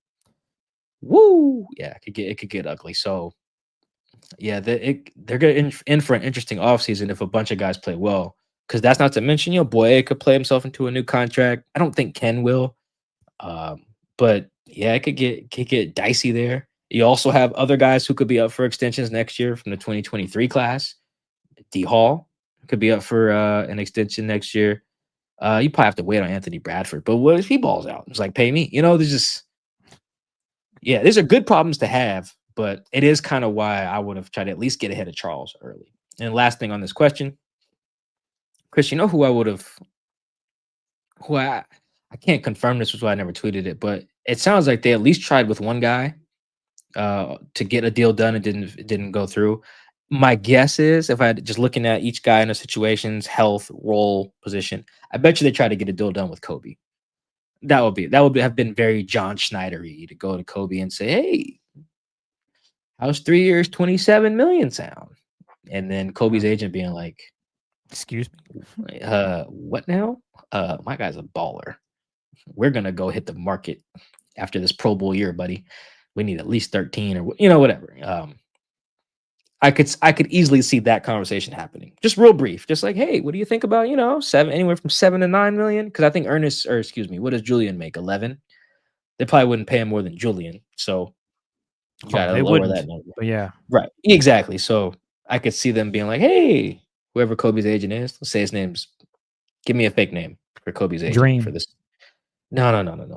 Woo! Yeah, it could get ugly. So yeah, they're getting in for an interesting offseason if a bunch of guys play well. Because that's not to mention, Boye could play himself into a new contract. I don't think Ken will. But yeah, it could get dicey there. You also have other guys who could be up for extensions next year from the 2023 class. D Hall could be up for an extension next year. You probably have to wait on Anthony Bradford. But what if he balls out? It's like, pay me. These are good problems to have, but it is kind of why I would have tried to at least get ahead of Charles early. And last thing on this question, Chris, who I would have, I can't confirm this was why I never tweeted it, but it sounds like they at least tried with one guy to get a deal done. It didn't go through. My guess is, if I had just looking at each guy in the situation's health, role, position, I bet you they tried to get a deal done with Kobe. That would have been very John Schneider-y to go to Kobe and say, "Hey, how's 3 years, 27 million sound?" And then Kobe's agent being like, "Excuse me, what now? My guy's a baller. We're gonna go hit the market after this Pro Bowl year, buddy. We need at least 13 or whatever." I could easily see that conversation happening. Just real brief, just like, "Hey, what do you think about anywhere from 7 to 9 million?" Because I think what does Julian make? 11. They probably wouldn't pay him more than Julian, so you gotta lower that number. But yeah, right, exactly. So I could see them being like, "Hey, whoever Kobe's agent is, let's say his name's. Give me a fake name for Kobe's agent Dream. for this." No.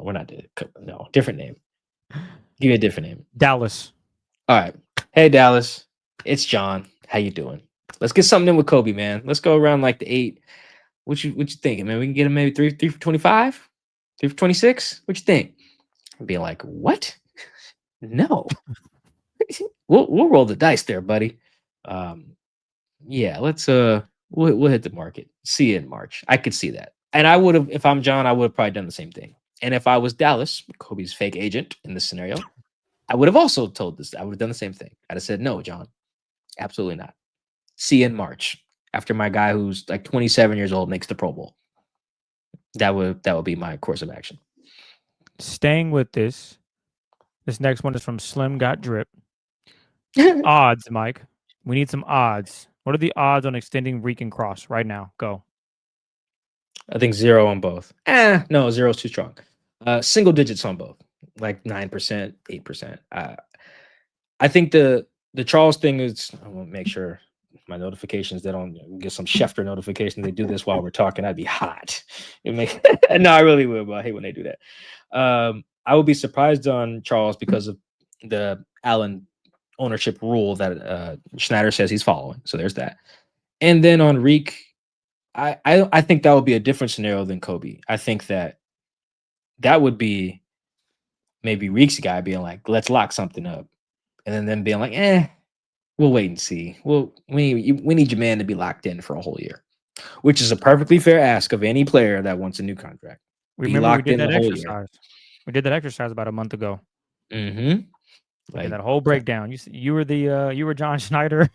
We're not doing it. No, different name. Give me a different name. Dallas. All right. Hey, Dallas. It's John. How you doing? Let's get something in with Kobe, man. Let's go around like the 8. What you thinking, man? We can get him maybe 3 for 25, 3 for 26. What you think? I'm being like, what? No. we'll roll the dice there, buddy. Yeah, let's we'll hit the market. See you in March. I could see that. And I would have, if I'm John, I would have probably done the same thing. And if I was Dallas, Kobe's fake agent in this scenario, I would have also told this. I would have done the same thing. I'd have said, "No, John, absolutely not. See you in March after my guy who's like 27 years old makes the Pro Bowl." That would be my course of action. Staying with this next one is from Slim Got Drip. Odds, Mike. We need some odds. What are the odds on extending Reek and Cross right now? Go. I think 0 on both. No, 0 is too strong. Single digits on both, like 9%, 8%. I think the Charles thing is. I want to make sure my notifications that don't get some Schefter notification. They do this while we're talking. I'd be hot. No, I really would. But I hate when they do that. I would be surprised on Charles because of the Allen ownership rule that Schneider says he's following. So there's that. And then on Reek, I think that would be a different scenario than Kobe. I think that would be maybe Reek's guy being like, "Let's lock something up," and then them being like, "We'll wait and see. We need your man to be locked in for a whole year," which is a perfectly fair ask of any player that wants a new contract. Remember we did that exercise. We did that exercise about a month ago. Mm-hmm. Like that whole breakdown. You were John Schneider.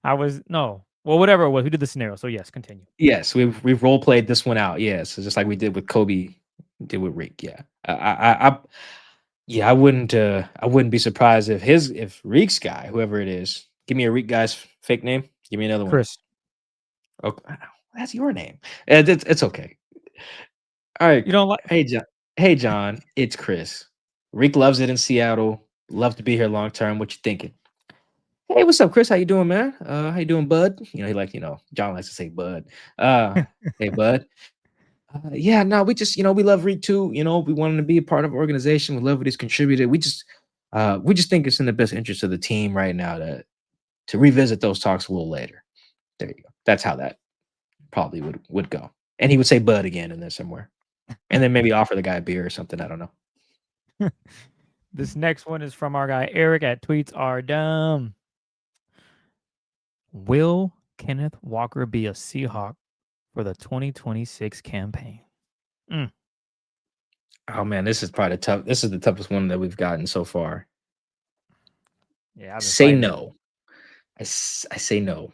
I was no. Well, whatever it was, we did the scenario. So yes, continue. Yes, we've role played this one out. Yes, just like we did with Kobe, did with Rick. Yeah, I wouldn't be surprised if Reek's guy, whoever it is, give me a Reek guy's fake name. Give me another Chris. one. Okay, that's your name. It's okay. All right. You don't like? Hey John, it's Chris. Reek loves it in Seattle. Love to be here long term. What you thinking? Hey, what's up, Chris? How you doing, man? How you doing, bud? John likes to say bud. Hey, bud. Yeah, no, we just, we love Reek too. We want him to be a part of our organization. We love what he's contributed. We just think it's in the best interest of the team right now to revisit those talks a little later. There you go. That's how that probably would go. And he would say Bud again in there somewhere. And then maybe offer the guy a beer or something. I don't know. This next one is from our guy Eric at Tweets Are Dumb. Will Kenneth Walker be a Seahawk for the 2026 campaign? Oh man, this is probably tough. This is the toughest one that we've gotten so far. Yeah, Say no. I say no.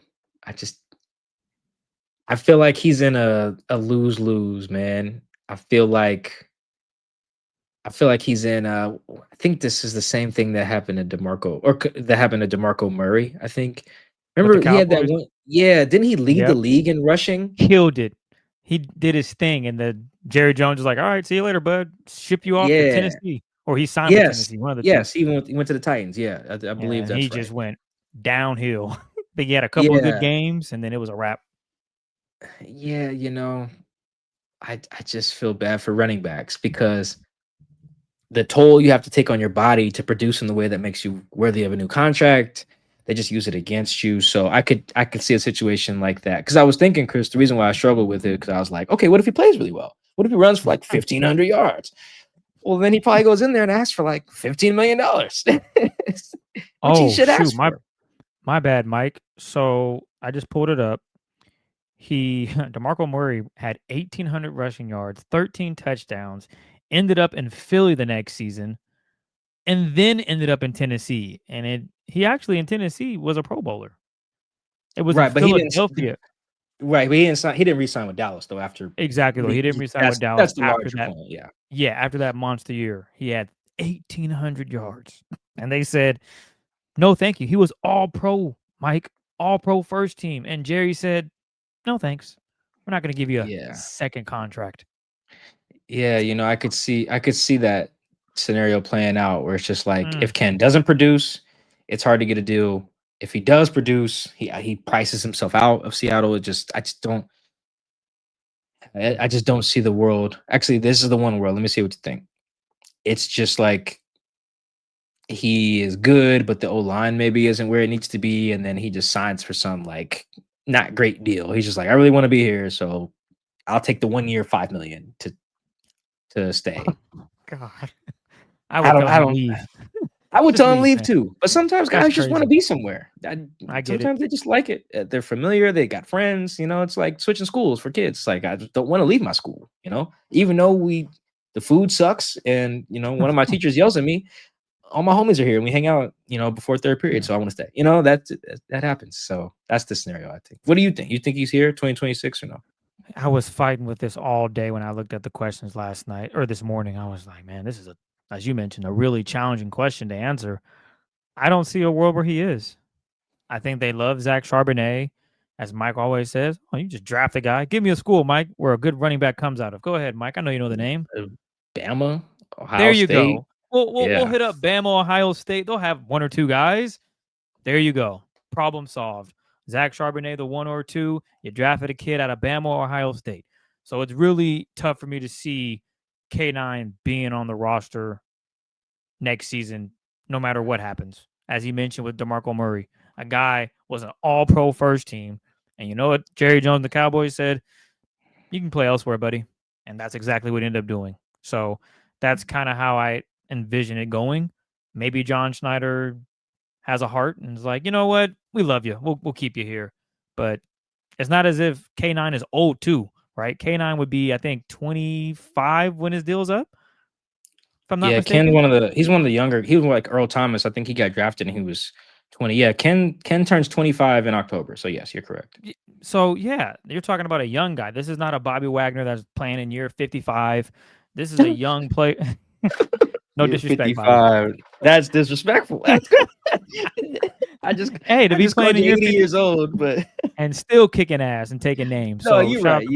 I feel like he's in a lose-lose, man. I feel like he's in I think this is the same thing that happened to that happened to DeMarco Murray, I think. With the Remember he had that Cowboys? one. Yeah, didn't he lead the Yep. league in rushing? Killed it. He did his thing, and the Jerry Jones was like, "All right, see you later, bud. Ship you off to Yeah. Tennessee," or he signed for Yes. Tennessee. One of the two. Yes, he went to the Titans. Yeah, I Yeah, believe and that's he right. just went downhill. But he had a couple of good Yeah. games, and then it was a wrap. Yeah, I just feel bad for running backs because the toll you have to take on your body to produce in the way that makes you worthy of a new contract, they just use it against you. So I could see a situation like that. Because I was thinking, Chris, the reason why I struggled with it, because I was like, okay, what if he plays really well? What if he runs for like 1,500 yards? Well, then he probably goes in there and asks for like $15 million. Which he should ask for. My bad, Mike. So I just pulled it up. DeMarco Murray had 1,800 rushing yards, 13 touchdowns, ended up in Philly the next season, and then ended up in Tennessee. And he actually in Tennessee was a Pro Bowler. It was in Philadelphia. Right, but he didn't re-sign with Dallas though after. Exactly, he didn't re-sign with Dallas. That's the larger point, yeah. Yeah, after that monster year, he had 1,800 yards, and they said, "No, thank you." He was All Pro, Mike, All Pro first team, and Jerry said, "No, thanks. We're not going to give you a second contract." Yeah, I could see that scenario playing out where it's just like if Ken doesn't produce, it's hard to get a deal. If he does produce, he prices himself out of Seattle. I just don't see the world. Actually, this is the one world. Let me see what you think. It's just like he is good, but the O-line maybe isn't where it needs to be, and then he just signs for some like not great deal. He's just like, I really want to be here, so I'll take the 1 year, $5 million to stay. God, I would tell him leave. I would tell him leave too. But sometimes guys just want to be somewhere. I get sometimes they just like it. They're familiar. They got friends. It's like switching schools for kids. It's like I just don't want to leave my school. Even though the food sucks, and one of my teachers yells at me. All my homies are here, and we hang out. Before third period, so I want to stay. That happens. So that's the scenario. I think. What do you think? You think he's here 2026 or no? I was fighting with this all day when I looked at the questions last night or this morning. I was like, man, this is as you mentioned, a really challenging question to answer. I don't see a world where he is. I think they love Zach Charbonnet. As Mike always says, you just draft a guy. Give me a school, Mike, where a good running back comes out of. Go ahead, Mike. I know you know the name. Bama, Ohio there you State. Go. We'll hit up Bama, Ohio State. They'll have one or two guys. There you go. Problem solved. Zach Charbonnet, the 1 or 2. You drafted a kid out of Bama or Ohio State. So it's really tough for me to see K9 being on the roster next season, no matter what happens. As he mentioned with DeMarco Murray, a guy was an all-pro first team. And you know what Jerry Jones and the Cowboys said? You can play elsewhere, buddy. And that's exactly what he ended up doing. So that's kind of how I envision it going. Maybe John Schneider has a heart and is like, you know what? We love you. We'll keep you here. But it's not as if K9 is old too, right? K9 would be, I think, 25 when his deal's up. If I'm not mistaken. Ken's he's one of the younger. He was like Earl Thomas. I think he got drafted and he was 20. Yeah, Ken turns 25 in October. So yes, you're correct. So yeah, you're talking about a young guy. This is not a Bobby Wagner that's playing in year 55. This is a young player. No disrespect. 55. That's disrespectful. To be playing in 80 years old, but and still kicking ass and taking names. No, you're right.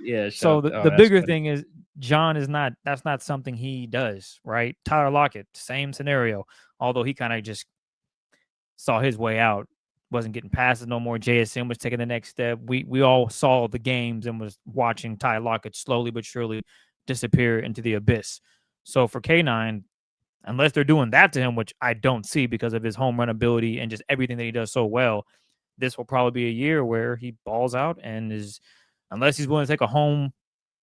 Yeah. So the bigger thing is John is not. That's not something he does, right? Tyler Lockett, same scenario. Although he kind of just saw his way out, wasn't getting passes no more. JSN was taking the next step. We all saw the games and was watching Tyler Lockett slowly but surely disappear into the abyss. So for K9, unless they're doing that to him, which I don't see because of his home run ability and just everything that he does so well, this will probably be a year where he balls out and is unless he's willing to take a home.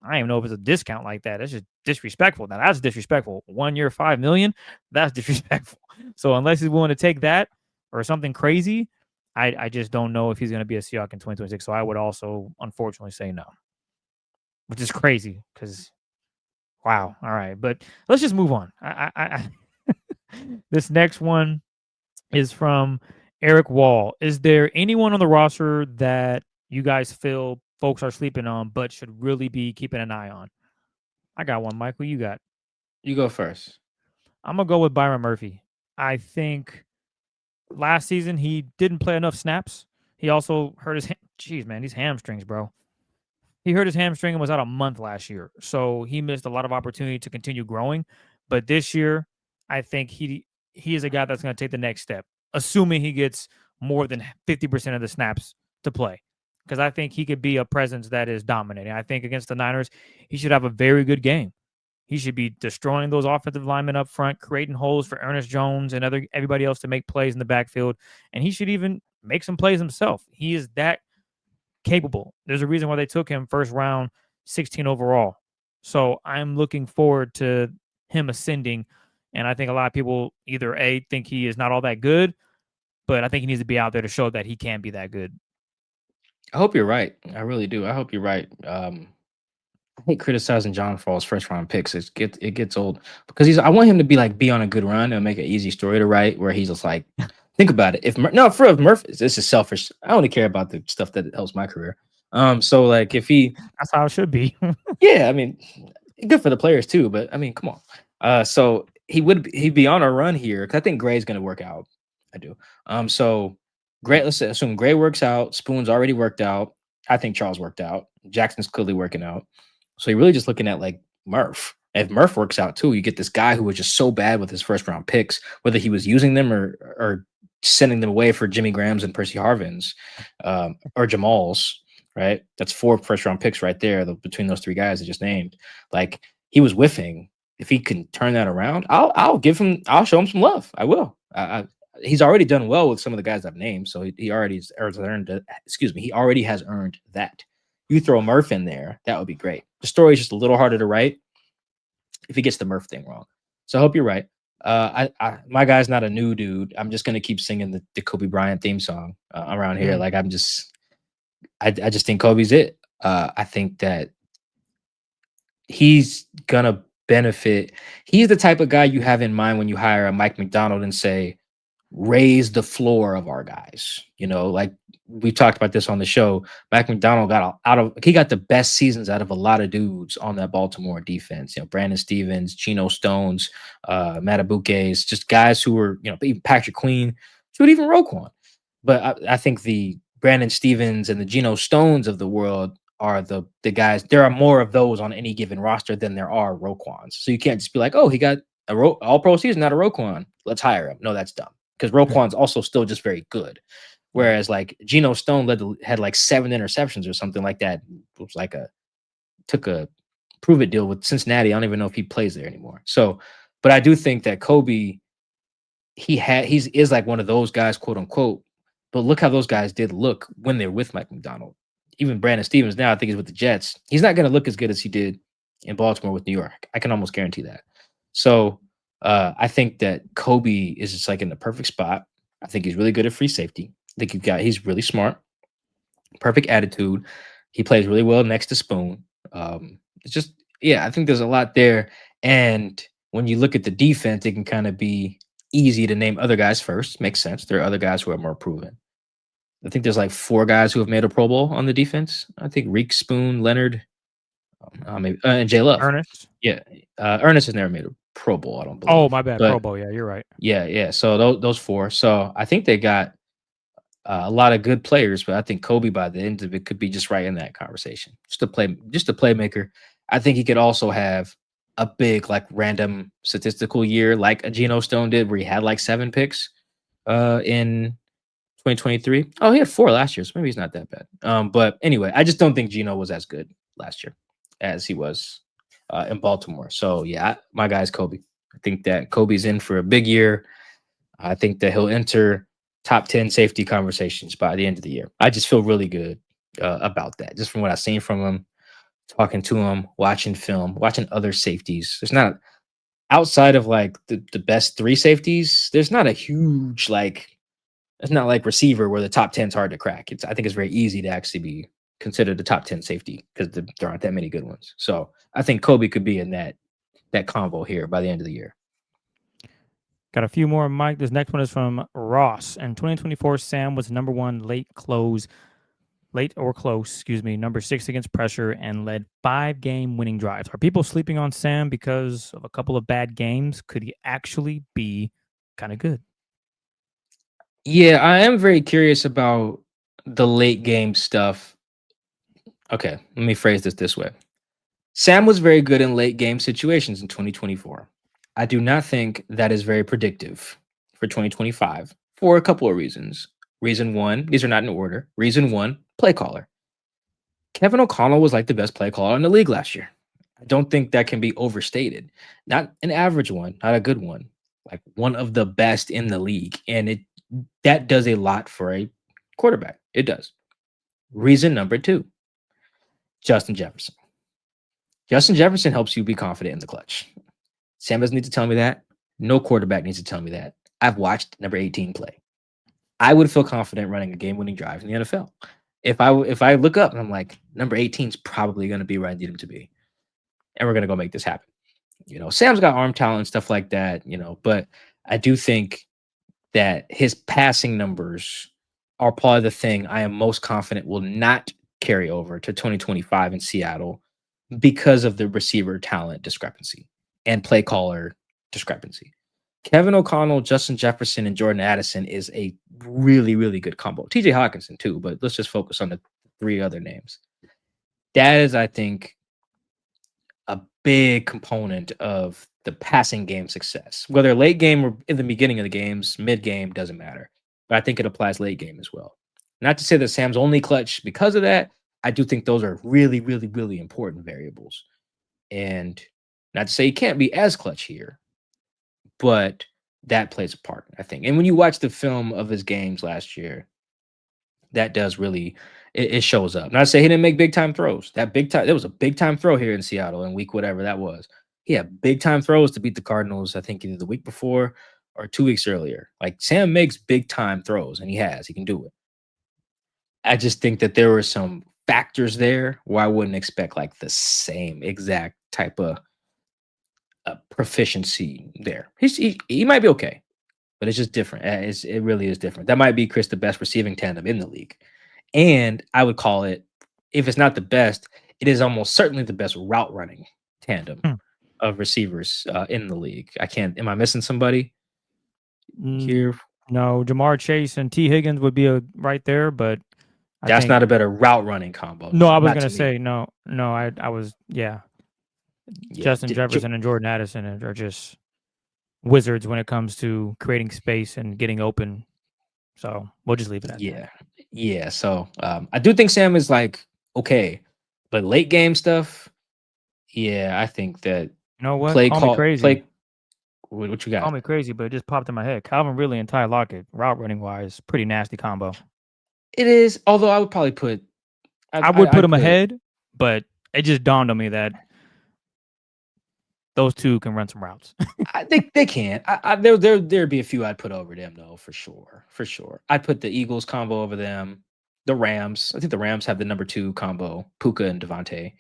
I don't even know if it's a discount like that. That's just disrespectful. Now that's disrespectful. 1 year, $5 million. That's disrespectful. So unless he's willing to take that or something crazy, I just don't know if he's going to be a Seahawk in 2026. So I would also, unfortunately, say no, which is crazy because, wow. All right, but let's just move on. This next one is from Eric Wall. Is there anyone on the roster that you guys feel folks are sleeping on, but should really be keeping an eye on? I got one, Mike. Who you got? You go first. I'm gonna go with Byron Murphy. I think last season he didn't play enough snaps. He also hurt his these hamstrings, bro. He hurt his hamstring and was out a month last year, so he missed a lot of opportunity to continue growing. But this year, I think he is a guy that's going to take the next step, assuming he gets more than 50% of the snaps to play. Because I think he could be a presence that is dominating. I think against the Niners, he should have a very good game. He should be destroying those offensive linemen up front, creating holes for Ernest Jones and everybody else to make plays in the backfield. And he should even make some plays himself. He is that capable. There's a reason why they took him first round, 16 overall. So I'm looking forward to him ascending. And I think a lot of people either A, think he is not all that good, but I think he needs to be out there to show that he can be that good. I hope you're right. I really do. I hope you're right. I hate criticizing John Fall's first round picks. It gets old because I want him to be on a good run and make an easy story to write where he's just like, think about it. If Murphy, this is selfish. I only care about the stuff that helps my career. So like if he, that's how it should be. Yeah, I mean, good for the players too. But I mean, come on. So he'd be on a run here because I think Gray's going to work out. I do. So Gray, let's assume Gray works out. Spoon's already worked out. I think Charles worked out. Jackson's clearly working out. So you're really just looking at like Murph. If Murph works out too, you get this guy who was just so bad with his first round picks, whether he was using them or sending them away for Jimmy Graham's and Percy Harvin's or Jamal's, right? That's 4 first round picks right there between those 3 guys I just named. Like he was whiffing. If he can turn that around, I'll show him some love. I will. He's already done well with some of the guys I've named, so he already has earned it. He already has earned that. You throw Murph in there, that would be great. The story is just a little harder to write if he gets the Murph thing wrong. So I hope you're right. My guy's not a new dude. I'm just gonna keep singing the Kobe Bryant theme song around here. Like I just think Kobe's it. I think that he's gonna benefit. He's the type of guy you have in mind when you hire a Mike McDonald and say, raise the floor of our guys. Like we talked about this on the show. Mike McDonald got the best seasons out of a lot of dudes on that Baltimore defense. Brandon Stevens, Geno Stones, Matabuke's, just guys who were, even Patrick Queen, even Roquan. But I think the Brandon Stevens and the Geno Stones of the world are the guys. There are more of those on any given roster than there are Roquans. So you can't just be like, oh, he got all-pro season, not a Roquan. Let's hire him. No, that's dumb. Because Roquan's also still just very good. Whereas like Geno Stone had like 7 interceptions or something like that. It was like took a prove it deal with Cincinnati. I don't even know if he plays there anymore. So, but I do think that Kobe, is like one of those guys, quote unquote. But look how those guys did look when they're with Mike McDonald. Even Brandon Stevens now, I think he's with the Jets. He's not going to look as good as he did in Baltimore with New York. I can almost guarantee that. So I think that Kobe is just like in the perfect spot. I think he's really good at free safety. I think he's really smart, perfect attitude. He plays really well next to Spoon. It's just, I think there's a lot there. And when you look at the defense, it can kind of be easy to name other guys first. Makes sense. There are other guys who are more proven. I think there's like 4 guys who have made a Pro Bowl on the defense. I think Reek, Spoon, Leonard, maybe, and Jay Love. Ernest. Yeah. Ernest has never made a Pro Bowl, I don't believe. Oh, my bad. Pro Bowl. Yeah, you're right. Yeah. So those 4. So I think they got a lot of good players, but I think Kobe by the end of it could be just right in that conversation. Just a playmaker. I think he could also have a big like random statistical year like a Geno Stone did where he had like 7 picks in 2023. Oh, he had 4 last year, so maybe he's not that bad. But anyway, I just don't think Geno was as good last year as he was in Baltimore. So yeah, my guy's Kobe. I think that Kobe's in for a big year. I think that he'll enter top 10 safety conversations by the end of the year. I just feel really good about that. Just from what I've seen from him, talking to him, watching film, watching other safeties. There's not outside of like the best 3 safeties. There's not a huge like. It's not like receiver where the top 10 is hard to crack. I think it's very easy to actually be considered the top 10 safety because there aren't that many good ones. So I think Kobe could be in that combo here by the end of the year. Got a few more, Mike. This next one is from Ross. In 2024, Sam was number 1 late or close, number 6 against pressure and led 5-game winning drives. Are people sleeping on Sam because of a couple of bad games? Could he actually be kind of good? Yeah, I am very curious about the late game stuff. Okay, let me phrase this way. Sam was very good in late game situations in 2024. I do not think that is very predictive for 2025 for a couple of reasons. Reason 1, these are not in order. Reason 1, play caller. Kevin O'Connell was like the best play caller in the league last year. I don't think that can be overstated. Not an average one, not a good one, like one of the best in the league. And that does a lot for a quarterback. It does. Reason number 2, Justin Jefferson. Justin Jefferson helps you be confident in the clutch. Sam doesn't need to tell me that. No quarterback needs to tell me that. I've watched number 18 play. I would feel confident running a game-winning drive in the NFL. If I look up and I'm like, number 18 is probably going to be where I need him to be, and we're going to go make this happen. Sam's got arm talent and stuff like that, but I do think that his passing numbers are probably the thing I am most confident will not carry over to 2025 in Seattle because of the receiver talent discrepancy and play caller discrepancy. Kevin O'Connell, Justin Jefferson, and Jordan Addison is a really, really good combo. TJ Hawkinson too, but let's just focus on the 3 other names. That is, I think, a big component of the passing game success. Whether late game or in the beginning of the games, mid game, doesn't matter. But I think it applies late game as well. Not to say that Sam's only clutch because of that. I do think those are really, really, really important variables. And not to say he can't be as clutch here, but that plays a part, I think. And when you watch the film of his games last year, that does really, it shows up. Not to say he didn't make big time throws. There was a big time throw here in Seattle in week whatever that was. He had big time throws to beat the Cardinals, I think either the week before or 2 weeks earlier. Like Sam makes big time throws, and he can do it. I just think that there were some factors there where I wouldn't expect like the same exact type of proficiency there. He might be okay, but it's just different. It really is different. That might be, Chris, the best receiving tandem in the league. And I would call it, if it's not the best, it is almost certainly the best route running tandem of receivers in the league. Am I missing somebody here? No, Jamar Chase and T. Higgins would be right there, but that's not a better route running combo. No, I was going to say, no, I was, yeah. Justin Jefferson and Jordan Addison are just wizards when it comes to creating space and getting open. So we'll just leave it at that. Yeah. So I do think Sam is like okay, but late game stuff. Yeah, I think that. You know what? Call me crazy. What you got? Call me crazy, but it just popped in my head. Calvin Ridley and Ty Lockett, route running wise, pretty nasty combo. It is. Although I would probably put. I would put him ahead, but it just dawned on me that those two can run some routes. I think they can. There'd be a few I'd put over them though, for sure. I'd put the Eagles combo over them. The Rams. I think the Rams have the number 2 combo, Puka and Devontae.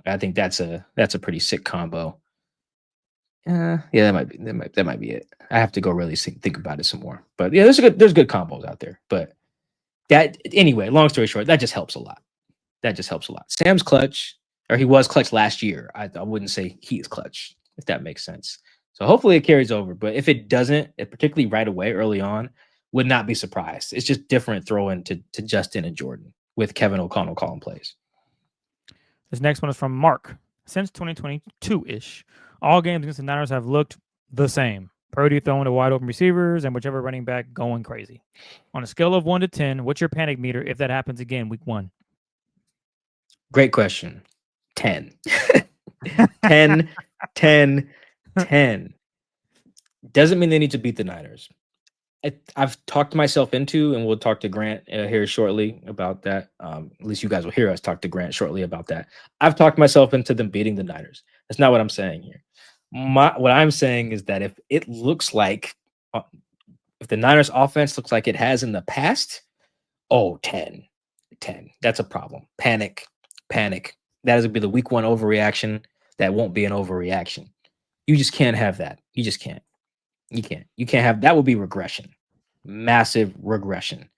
I think that's a pretty sick combo. Yeah, that might be it. I have to go really think about it some more. But yeah, there's good combos out there. But that anyway, long story short, that just helps a lot. Sam's clutch. Or he was clutch last year. I wouldn't say he is clutch, if that makes sense. So hopefully it carries over. But if it doesn't, particularly right away, early on, would not be surprised. It's just different throwing to Justin and Jordan with Kevin O'Connell calling plays. This next one is from Mark. Since 2022-ish, all games against the Niners have looked the same. Purdy throwing to wide open receivers and whichever running back going crazy. On a scale of 1 to 10, what's your panic meter if that happens again week 1? Great question. 10. 10, 10, 10. Doesn't mean they need to beat the Niners. I've talked myself into, and we'll talk to Grant here shortly about that. At least you guys will hear us talk to Grant shortly about that. I've talked myself into them beating the Niners. That's not what I'm saying here. What I'm saying is that if it looks like, if the Niners offense looks like it has in the past, 10. That's a problem. Panic. That is going to be the week 1 overreaction. That won't be an overreaction. You just can't have that. You just can't. You can't have that. Will be regression, massive regression.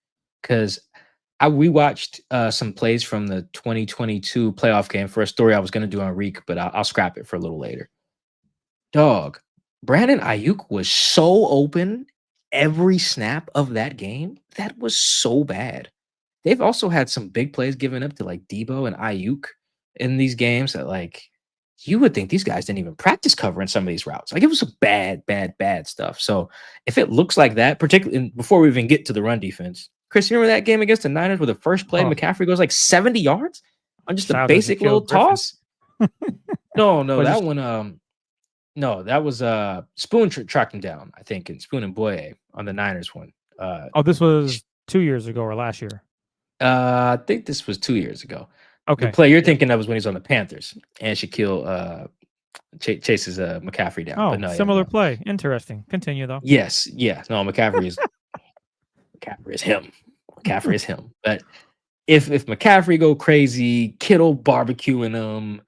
Because I rewatched some plays from the 2022 playoff game for a story I was going to do on Reek, but I'll scrap it for a little later. Dog, Brandon Ayuk was so open every snap of that game. That was so bad. They've also had some big plays given up to like Debo and Ayuk in these games that like you would think these guys didn't even practice covering some of these routes. Like it was some bad stuff. So if it looks like that, particularly before we even get to the run defense, Chris, you remember that game against the Niners where the first play McCaffrey goes like 70 yards on just a basic little toss? No, that one. No, that was Spoon tracked him down, I think, and Spoon and Boye on the Niners one. This was 2 years ago or last year. I think this was 2 years ago. Okay. The play you're thinking of was when he's on the Panthers and Shaquille chases McCaffrey down. But no, similar play. Interesting. Continue though. Yes. Yeah. No, McCaffrey is him. McCaffrey is him. But if McCaffrey go crazy, Kittle barbecuing him,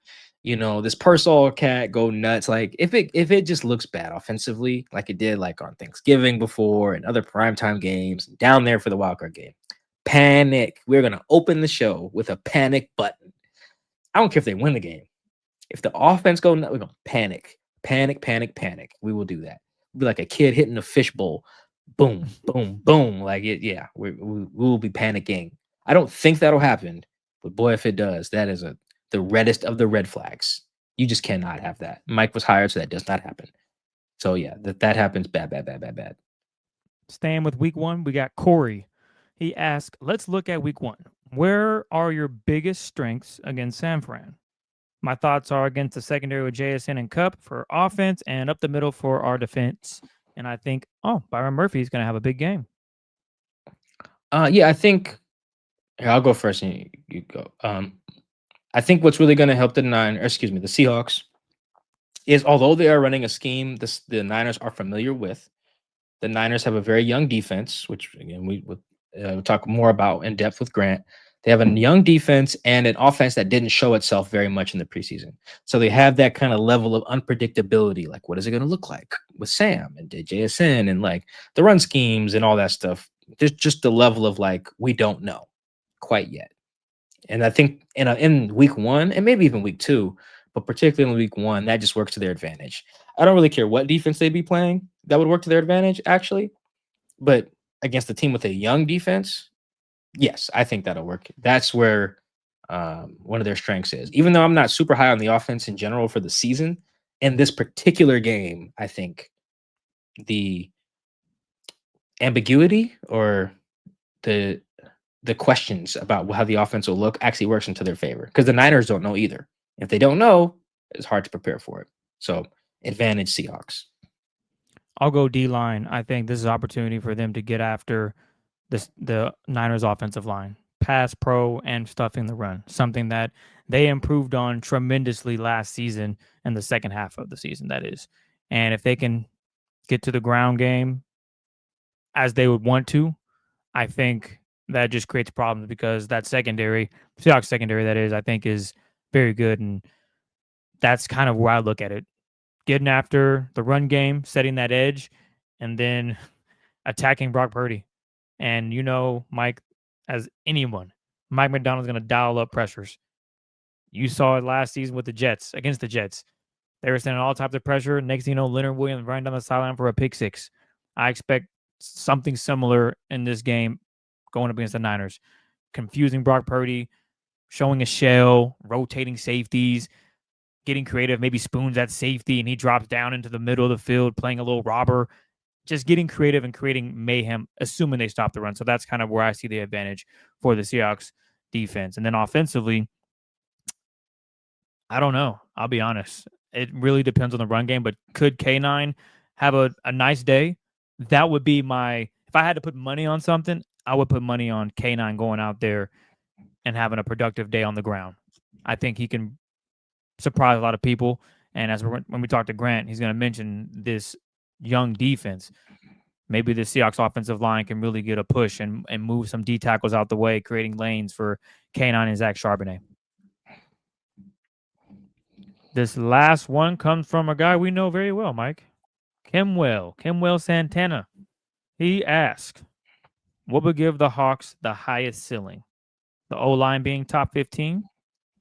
this Pearsall cat go nuts. Like if it just looks bad offensively, like it did like on Thanksgiving before and other primetime games, down there for the wildcard game. Panic. We're going to open the show with a panic button. I don't care if they win the game. If the offense goes nuts, we're going to panic. Panic. We will do that. We'll be like a kid hitting a fishbowl. Boom, boom, boom. Like it, yeah, we will be panicking. I don't think that'll happen, but boy, if it does, that is the reddest of the red flags. You just cannot have that. Mike was hired, so that does not happen. So yeah, that happens. Bad. Staying with week 1, we got Corey. He asked, let's look at week 1. Where are your biggest strengths against San Fran? My thoughts are against the secondary with JSN and Cup for offense and up the middle for our defense. And I think, Byron Murphy is going to have a big game. Yeah, I think I'll go first and you go. I think what's really going to help the Seahawks is although they are running a scheme the Niners are familiar with, the Niners have a very young defense, which again we'll talk more about in depth with Grant. They have a young defense and an offense that didn't show itself very much in the preseason. So they have that kind of level of unpredictability. Like, what is it going to look like with Sam and JSN and like the run schemes and all that stuff? There's just the level of like, we don't know quite yet. And I think in week 1 and maybe even week 2, but particularly in week 1, that just works to their advantage. I don't really care what defense they be playing. That would work to their advantage, actually. But against a team with a young defense, yes, I think that'll work. That's where one of their strengths is. Even though I'm not super high on the offense in general for the season, in this particular game, I think the ambiguity or the questions about how the offense will look actually works into their favor because the Niners don't know either. If they don't know, it's hard to prepare for it. So advantage Seahawks. I'll go D-line. I think this is an opportunity for them to get after the Niners offensive line, pass pro and stuffing the run, something that they improved on tremendously last season and the second half of the season, that is. And if they can get to the ground game as they would want to, I think that just creates problems because that secondary, Seahawks secondary, that is, I think is very good. And that's kind of where I look at it. Getting after the run game, setting that edge, and then attacking Brock Purdy. And Mike, as anyone, Mike McDonald's going to dial up pressures. You saw it last season with the Jets, against the Jets. They were sending all types of pressure. Next thing you know, Leonard Williams running down the sideline for a pick 6. I expect something similar in this game going up against the Niners. Confusing Brock Purdy, showing a shell, rotating safeties, getting creative, maybe spoons at safety, and he drops down into the middle of the field, playing a little robber. Just getting creative and creating mayhem, assuming they stop the run. So that's kind of where I see the advantage for the Seahawks defense. And then offensively, I don't know. I'll be honest. It really depends on the run game, but could K9 have a nice day? That would be my, if I had to put money on something, I would put money on K9 going out there and having a productive day on the ground. I think he can surprise a lot of people. And when we talk to Grant, he's going to mention this young defense. Maybe the Seahawks offensive line can really get a push and move some D tackles out the way, creating lanes for K9 and Zach Charbonnet. This last one comes from a guy we know very well, Mike. Kimwell Santana. He asked, what would give the Hawks the highest ceiling? The O-line being top 15,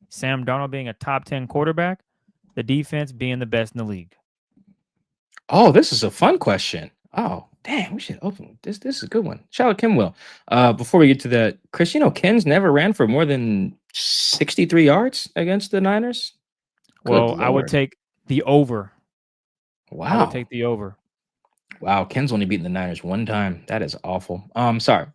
Sam Darnold being a top 10 quarterback, the defense being the best in the league. Oh, this is a fun question. Oh, damn, we should open this. This is a good one. Shout out Kimwell. Before we get to that, Chris, Ken's never ran for more than 63 yards against the Niners. Well, I would take the over. Wow. I would take the over. Wow, Ken's only beaten the Niners one time. That is awful. Sorry.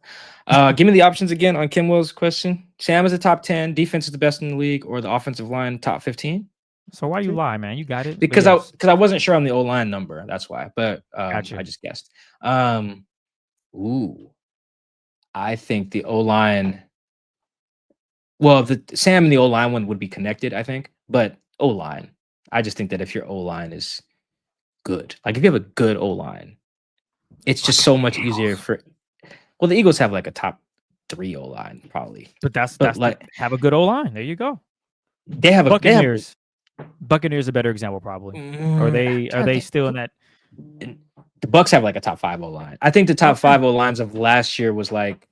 Give me the options again on Kimwell's question. Sam is a top 10, defense is the best in the league, or the offensive line top 15? So why you lie, man? You got it. Because I wasn't sure on the O-line number. That's why. But Gotcha. I just guessed. I think the O-line. Well, the Sam and the O-line one would be connected, I think. But O-line, I just think that if your O-line is good, like if you have a good O-line, it's just so much easier for. Well, the Eagles have like a top 3 O-line probably, but that's like have a good O-line. There you go. They have Buccaneers. Buccaneers a better example probably. Are they still in that? The Bucs have like a top 5 O-line. I think the top 5 O-lines of last year was like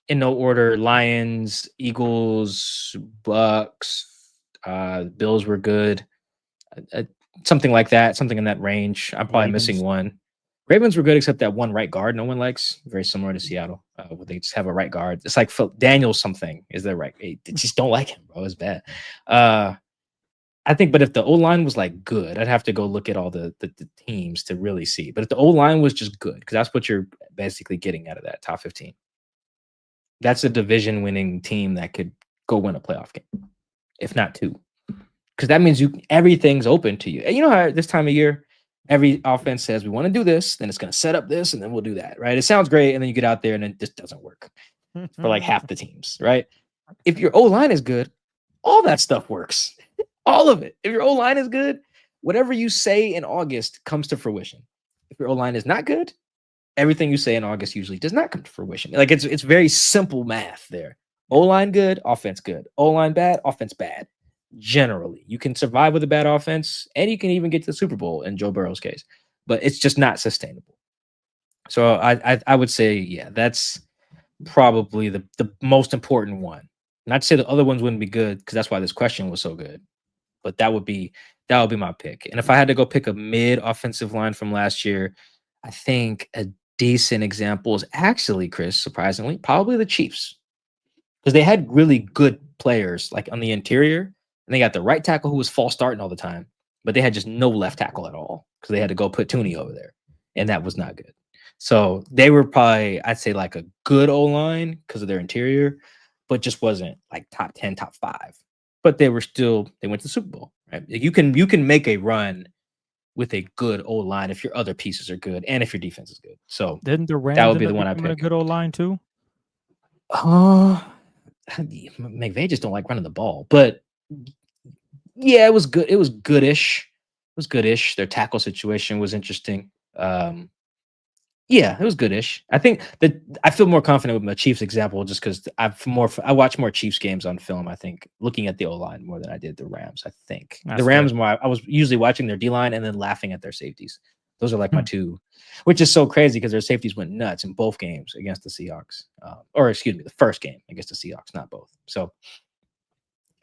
in no order: Lions, Eagles, Bucs, Bills were good. Something like that, something in that range. I'm probably missing one. Ravens were good, except that one right guard no one likes. Very similar to Seattle, where they just have a right guard. It's like Daniel something is their right. They just don't like him, bro. It's bad. I think, but if the O-line was like good, I'd have to go look at all the teams to really see. But if the O-line was just good, because that's what you're basically getting out of that top 15. That's a division-winning team that could go win a playoff game, if not 2. Because that means everything's open to you. And you know how this time of year, every offense says, we want to do this, then it's going to set up this, and then we'll do that, right? It sounds great, and then you get out there, and it just doesn't work for like half the teams, right? If your O-line is good, all that stuff works. All of it. If your O-line is good, whatever you say in August comes to fruition. If your O-line is not good, everything you say in August usually does not come to fruition. Like it's very simple math there. O-line good, offense good. O-line bad, offense bad. Generally, you can survive with a bad offense, and you can even get to the Super Bowl in Joe Burrow's case, but it's just not sustainable. So I would say, yeah, that's probably the most important one. Not to say the other ones wouldn't be good, because that's why this question was so good. But that would be my pick. And if I had to go pick a mid offensive line from last year, I think a decent example is actually, Chris, surprisingly, probably the Chiefs, because they had really good players like on the interior. And they got the right tackle who was false starting all the time, but they had just no left tackle at all because they had to go put Tooney over there, and that was not good. So they were probably, I'd say, like a good O-line because of their interior, but just wasn't like top 10, top 5. But they went to the Super Bowl, right? You can make a run with a good O-line if your other pieces are good and if your defense is good. So didn't the Rams that would be the one I pick. A good O-line too. McVay just don't like running the ball, but yeah, it was good. It was goodish. Their tackle situation was interesting. Yeah, it was goodish. I think that I feel more confident with my Chiefs example just because I watch more Chiefs games on film. I think looking at the O-line more than I did the Rams. I think the Rams more. I was usually watching their D-line and then laughing at their safeties. Those are like my two, which is so crazy because their safeties went nuts in both games against the Seahawks. Or excuse me, the first game against the Seahawks, not both. So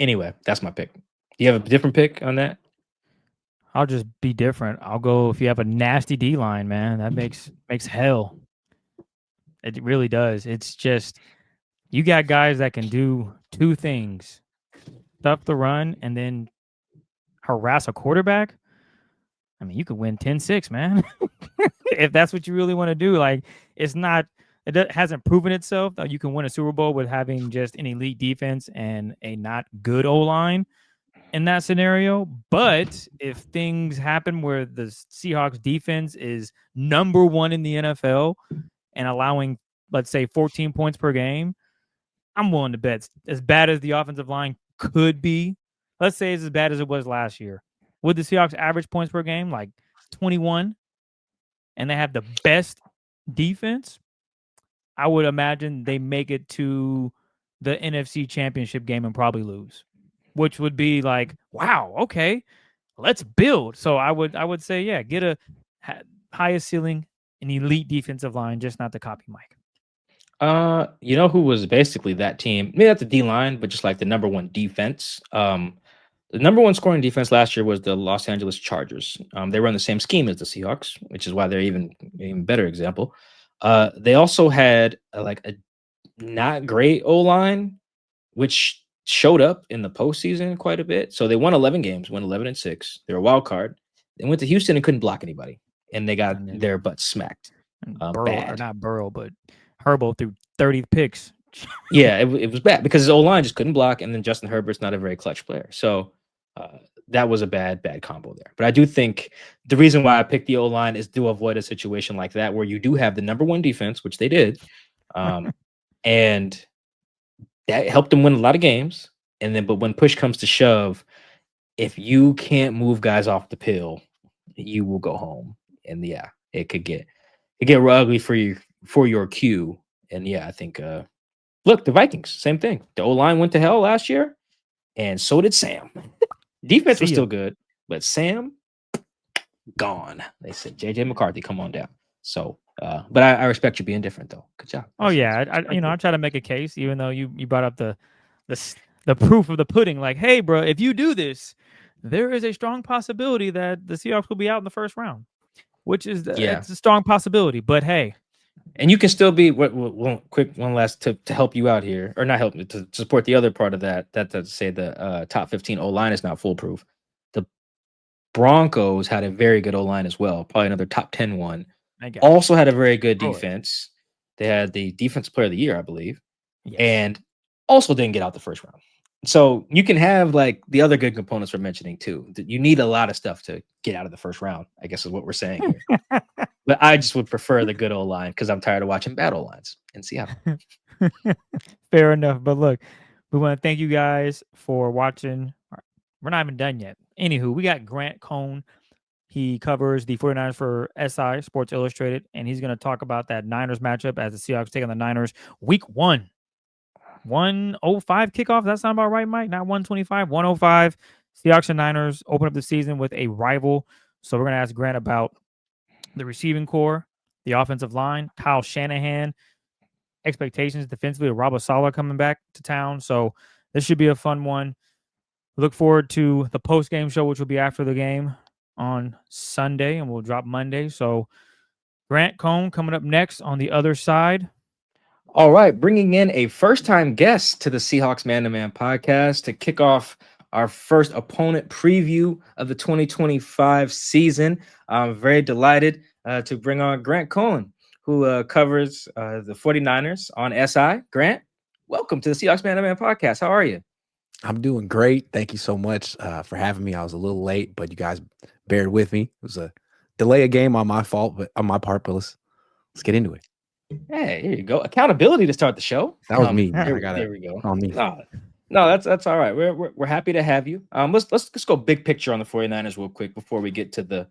anyway, that's my pick. Do you have a different pick on that? I'll just be different. I'll go if you have a nasty D-line, man. That makes hell. It really does. It's just you got guys that can do 2 things. Stuff the run and then harass a quarterback. I mean, you could win 10-6, man. If that's what you really want to do. Like, it hasn't proven itself that you can win a Super Bowl with having just an elite defense and a not good O-line in that scenario. But if things happen where the Seahawks defense is number 1 in the NFL and allowing, let's say, 14 points per game, I'm willing to bet as bad as the offensive line could be. Let's say it's as bad as it was last year. Would the Seahawks average points per game like 21, and they have the best defense? I would imagine they make it to the NFC Championship game and probably lose, which would be like, wow, okay, let's build. So I would say, yeah, get a highest ceiling, an elite defensive line, just not to copy Mike. You know who was basically that team? Maybe not the D line, but just like the number one defense. The number one scoring defense last year was the Los Angeles Chargers. They run the same scheme as the Seahawks, which is why they're even better example. They also had like a not great O line, which showed up in the postseason quite a bit. So they won 11 games, won 11-6. They're a wild card. They went to Houston and couldn't block anybody, and they got their butt smacked. Burrow, or not Burrow, but Herbo threw 30 picks. Yeah, it was bad because his O-line just couldn't block, and then Justin Herbert's not a very clutch player. So that was a bad combo there. But I do think the reason why I picked the O-line is to avoid a situation like that where you do have the number one defense, which they did, and that helped them win a lot of games. And then, but when push comes to shove, if you can't move guys off the pill, you will go home. And yeah, it could get ugly for your Q. And yeah, I think look, the Vikings, same thing. The O-line went to hell last year, and so did Sam. Defense was still good, but Sam gone. They said, JJ McCarthy, come on down. So but I respect you being different though. Good job. Oh yeah, I try to make a case, even though you brought up the proof of the pudding. Like, hey, bro, if you do this, there is a strong possibility that the Seahawks will be out in the first round, which is it's a strong possibility. But hey, and you can still be one last to help you out here, or not help me to support the other part of that to say the top 15 O-line is not foolproof. The Broncos had a very good O-line as well, probably another top 10 one. Also had a very good defense. They had the defensive player of the year, I believe, and also didn't get out the first round. So you can have like the other good components we're mentioning too. You need a lot of stuff to get out of the first round, I guess is what we're saying here. But I just would prefer the good O-line because I'm tired of watching bad O-lines in Seattle. Fair enough. But look, we want to thank you guys for watching. We're not even done yet. Anywho, we got Grant Cohn. He covers the 49ers for SI, Sports Illustrated, and he's going to talk about that Niners matchup as the Seahawks take on the Niners week 1. 105 kickoff. Does that sound about right, Mike? Not 125, 105. Seahawks and Niners open up the season with a rival. So we're going to ask Grant about the receiving core, the offensive line, Kyle Shanahan, expectations defensively with Robert Saleh coming back to town. So this should be a fun one. Look forward to the post-game show, which will be after the game on Sunday, and we'll drop Monday. So Grant Cohn coming up next on the other side. All right, bringing in a first-time guest to the Seahawks Man-to-Man podcast to kick off our first opponent preview of the 2025 season. I'm very delighted to bring on Grant Cohn, who covers the 49ers on SI. Grant, welcome to the Seahawks Man-to-Man podcast. How are you? I'm doing great. Thank you so much for having me. I was a little late, but you guys bared with me. It was a delay of game on my fault, but on my part. But let's get into it. Hey, here you go. Accountability to start the show. That was me. There we go. On me. No, that's all right. We're happy to have you. Let's go big picture on the 49ers real quick before we get to the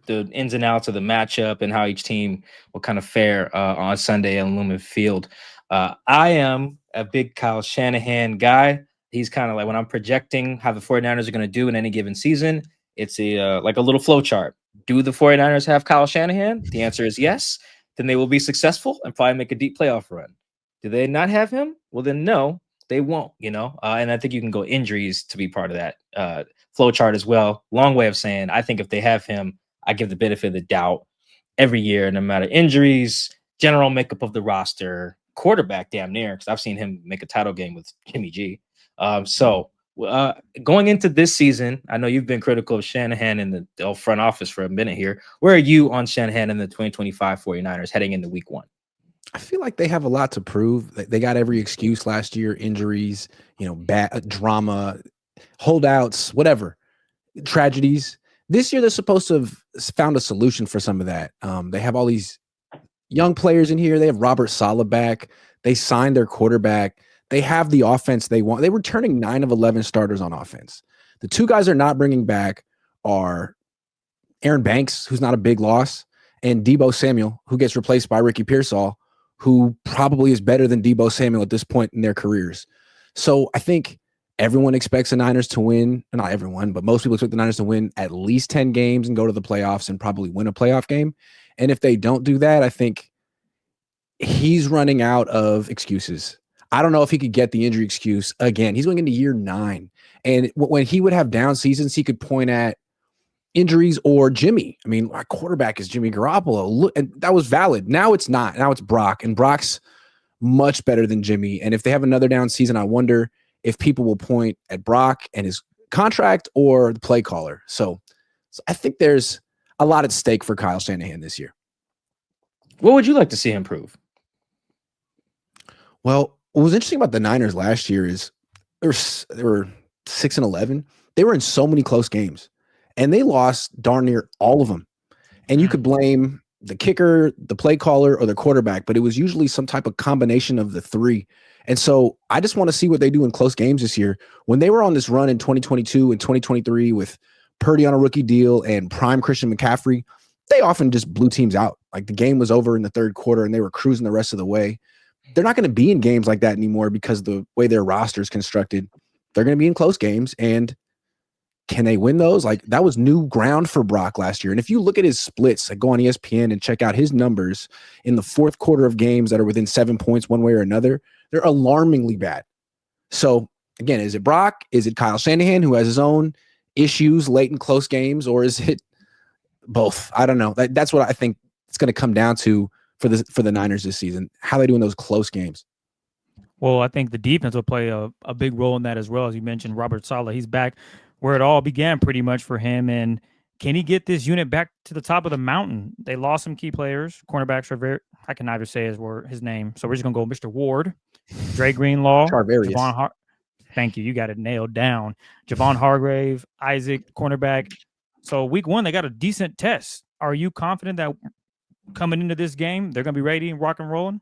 ins and outs of the matchup and how each team will kind of fare on Sunday at Lumen Field. I am a big Kyle Shanahan guy. He's kind of like when I'm projecting how the 49ers are going to do in any given season, it's like a little flow chart. Do the 49ers have Kyle Shanahan? The answer is yes. Then they will be successful and probably make a deep playoff run. Do they not have him? Well, then no, they won't, and I think you can go injuries to be part of that flow chart as well. Long way of saying, I think if they have him, I give the benefit of the doubt every year, no matter injuries, general makeup of the roster, quarterback damn near, because I've seen him make a title game with Jimmy G. So going into this season, I know you've been critical of Shanahan in the front office for a minute here. Where are you on Shanahan in the 2025 49ers heading into week 1? I feel like they have a lot to prove. They got every excuse last year, injuries, bad drama, holdouts, whatever, tragedies. This year, they're supposed to have found a solution for some of that. They have all these young players in here. They have Robert Saleh back. They signed their quarterback. They have the offense they want. They were turning 9 of 11 starters on offense. The two guys they're not bringing back are Aaron Banks, who's not a big loss, and Deebo Samuel, who gets replaced by Ricky Pearsall, who probably is better than Deebo Samuel at this point in their careers. So I think everyone expects the Niners to win. Not everyone, but most people expect the Niners to win at least 10 games and go to the playoffs and probably win a playoff game. And if they don't do that, I think he's running out of excuses. I don't know if he could get the injury excuse again. He's going into year 9. And when he would have down seasons, he could point at injuries or Jimmy. I mean, our quarterback is Jimmy Garoppolo. Look, and that was valid. Now it's not. Now it's Brock, and Brock's much better than Jimmy. And if they have another down season, I wonder if people will point at Brock and his contract or the play caller. So I think there's a lot at stake for Kyle Shanahan this year. What would you like to see him prove? Well, what was interesting about the Niners last year is they were 6-11. They were in so many close games, and they lost darn near all of them. And you could blame the kicker, the play caller, or the quarterback, but it was usually some type of combination of the three. And so I just want to see what they do in close games this year. When they were on this run in 2022 and 2023 with Purdy on a rookie deal and prime Christian McCaffrey, they often just blew teams out. Like the game was over in the third quarter and they were cruising the rest of the way. They're not going to be in games like that anymore because of the way their roster is constructed. They're going to be in close games, and can they win those? Like that was new ground for Brock last year. And if you look at his splits, like go on ESPN and check out his numbers in the fourth quarter of games that are within 7 points one way or another, they're alarmingly bad. So again, is it Brock? Is it Kyle Shanahan who has his own issues late in close games, or is it both? I don't know. That's what I think it's going to come down to for the Niners this season. How they do in those close games. Well, I think the defense will play a big role in that as well. As you mentioned, Robert Saleh, he's back where it all began pretty much for him. And can he get this unit back to the top of the mountain? They lost some key players. Cornerbacks are very, I can neither say his name. So we're just going to go Mr. Ward, Dre Greenlaw, Charvarius. Thank you. You got it nailed down. Javon Hargrave, Isaac, cornerback. So week 1, they got a decent test. Are you confident that coming into this game, they're going to be ready and rock and rolling?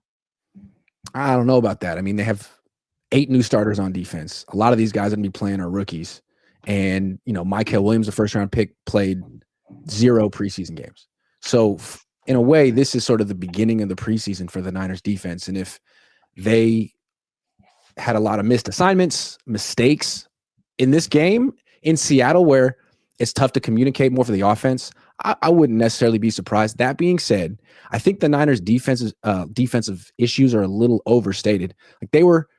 I don't know about that. I mean, they have 8 new starters on defense. A lot of these guys that are going to be playing are rookies. And, Michael Williams, the first-round pick, played 0 preseason games. So, in a way, this is sort of the beginning of the preseason for the Niners defense. And if they had a lot of missed assignments, mistakes in this game in Seattle, where it's tough to communicate more for the offense, I wouldn't necessarily be surprised. That being said, I think the Niners' defensive issues are a little overstated. Like they were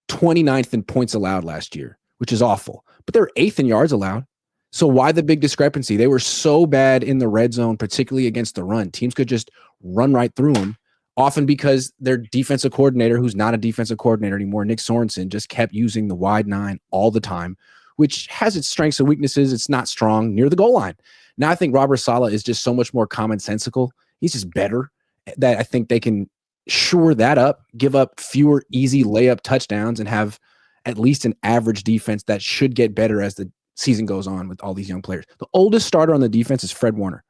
29th in points allowed last year, which is awful, but they were 8th in yards allowed. So why the big discrepancy? They were so bad in the red zone, particularly against the run. Teams could just run right through them, often because their defensive coordinator, who's not a defensive coordinator anymore, Nick Sorensen, just kept using the wide 9 all the time, which has its strengths and weaknesses. It's not strong near the goal line. Now I think Robert Saleh is just so much more commonsensical. He's just better, that I think they can shore that up, give up fewer easy layup touchdowns, and have at least an average defense that should get better as the season goes on with all these young players. The oldest starter on the defense is Fred Warner.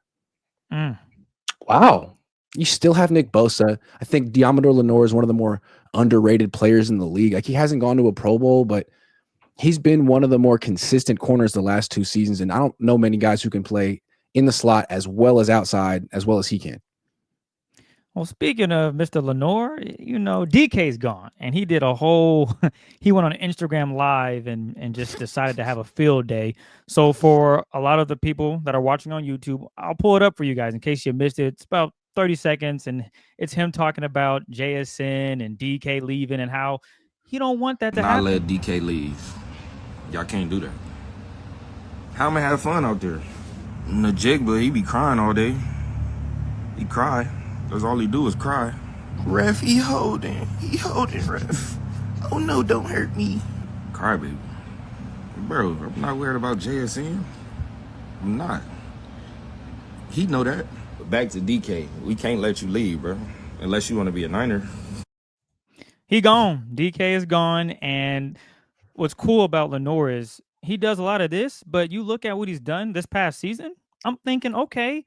Wow. You still have Nick Bosa. I think Deommodore Lenoir is one of the more underrated players in the league. Like he hasn't gone to a Pro Bowl, but he's been one of the more consistent corners the last 2 seasons, and I don't know many guys who can play in the slot as well as outside as well as he can. Well, speaking of Mr. Lenoir, DK's gone, and he did he went on Instagram Live and just decided to have a field day. So for a lot of the people that are watching on YouTube, I'll pull it up for you guys in case you missed it. It's about 30 seconds, and it's him talking about JSN and DK leaving and how he don't want that to happen. I let DK leave. Y'all can't do that. How am I have fun out there? The Jigba, he be crying all day. He cry. That's all he do is cry. Ref, he holding, ref. Oh no, don't hurt me. Cry, baby. Bro, I'm not worried about JSN. I'm not. He know that. But back to DK. We can't let you leave, bro. Unless you want to be a Niner. He gone. DK is gone. And what's cool about Lenoir is he does a lot of this, but you look at what he's done this past season, I'm thinking, okay,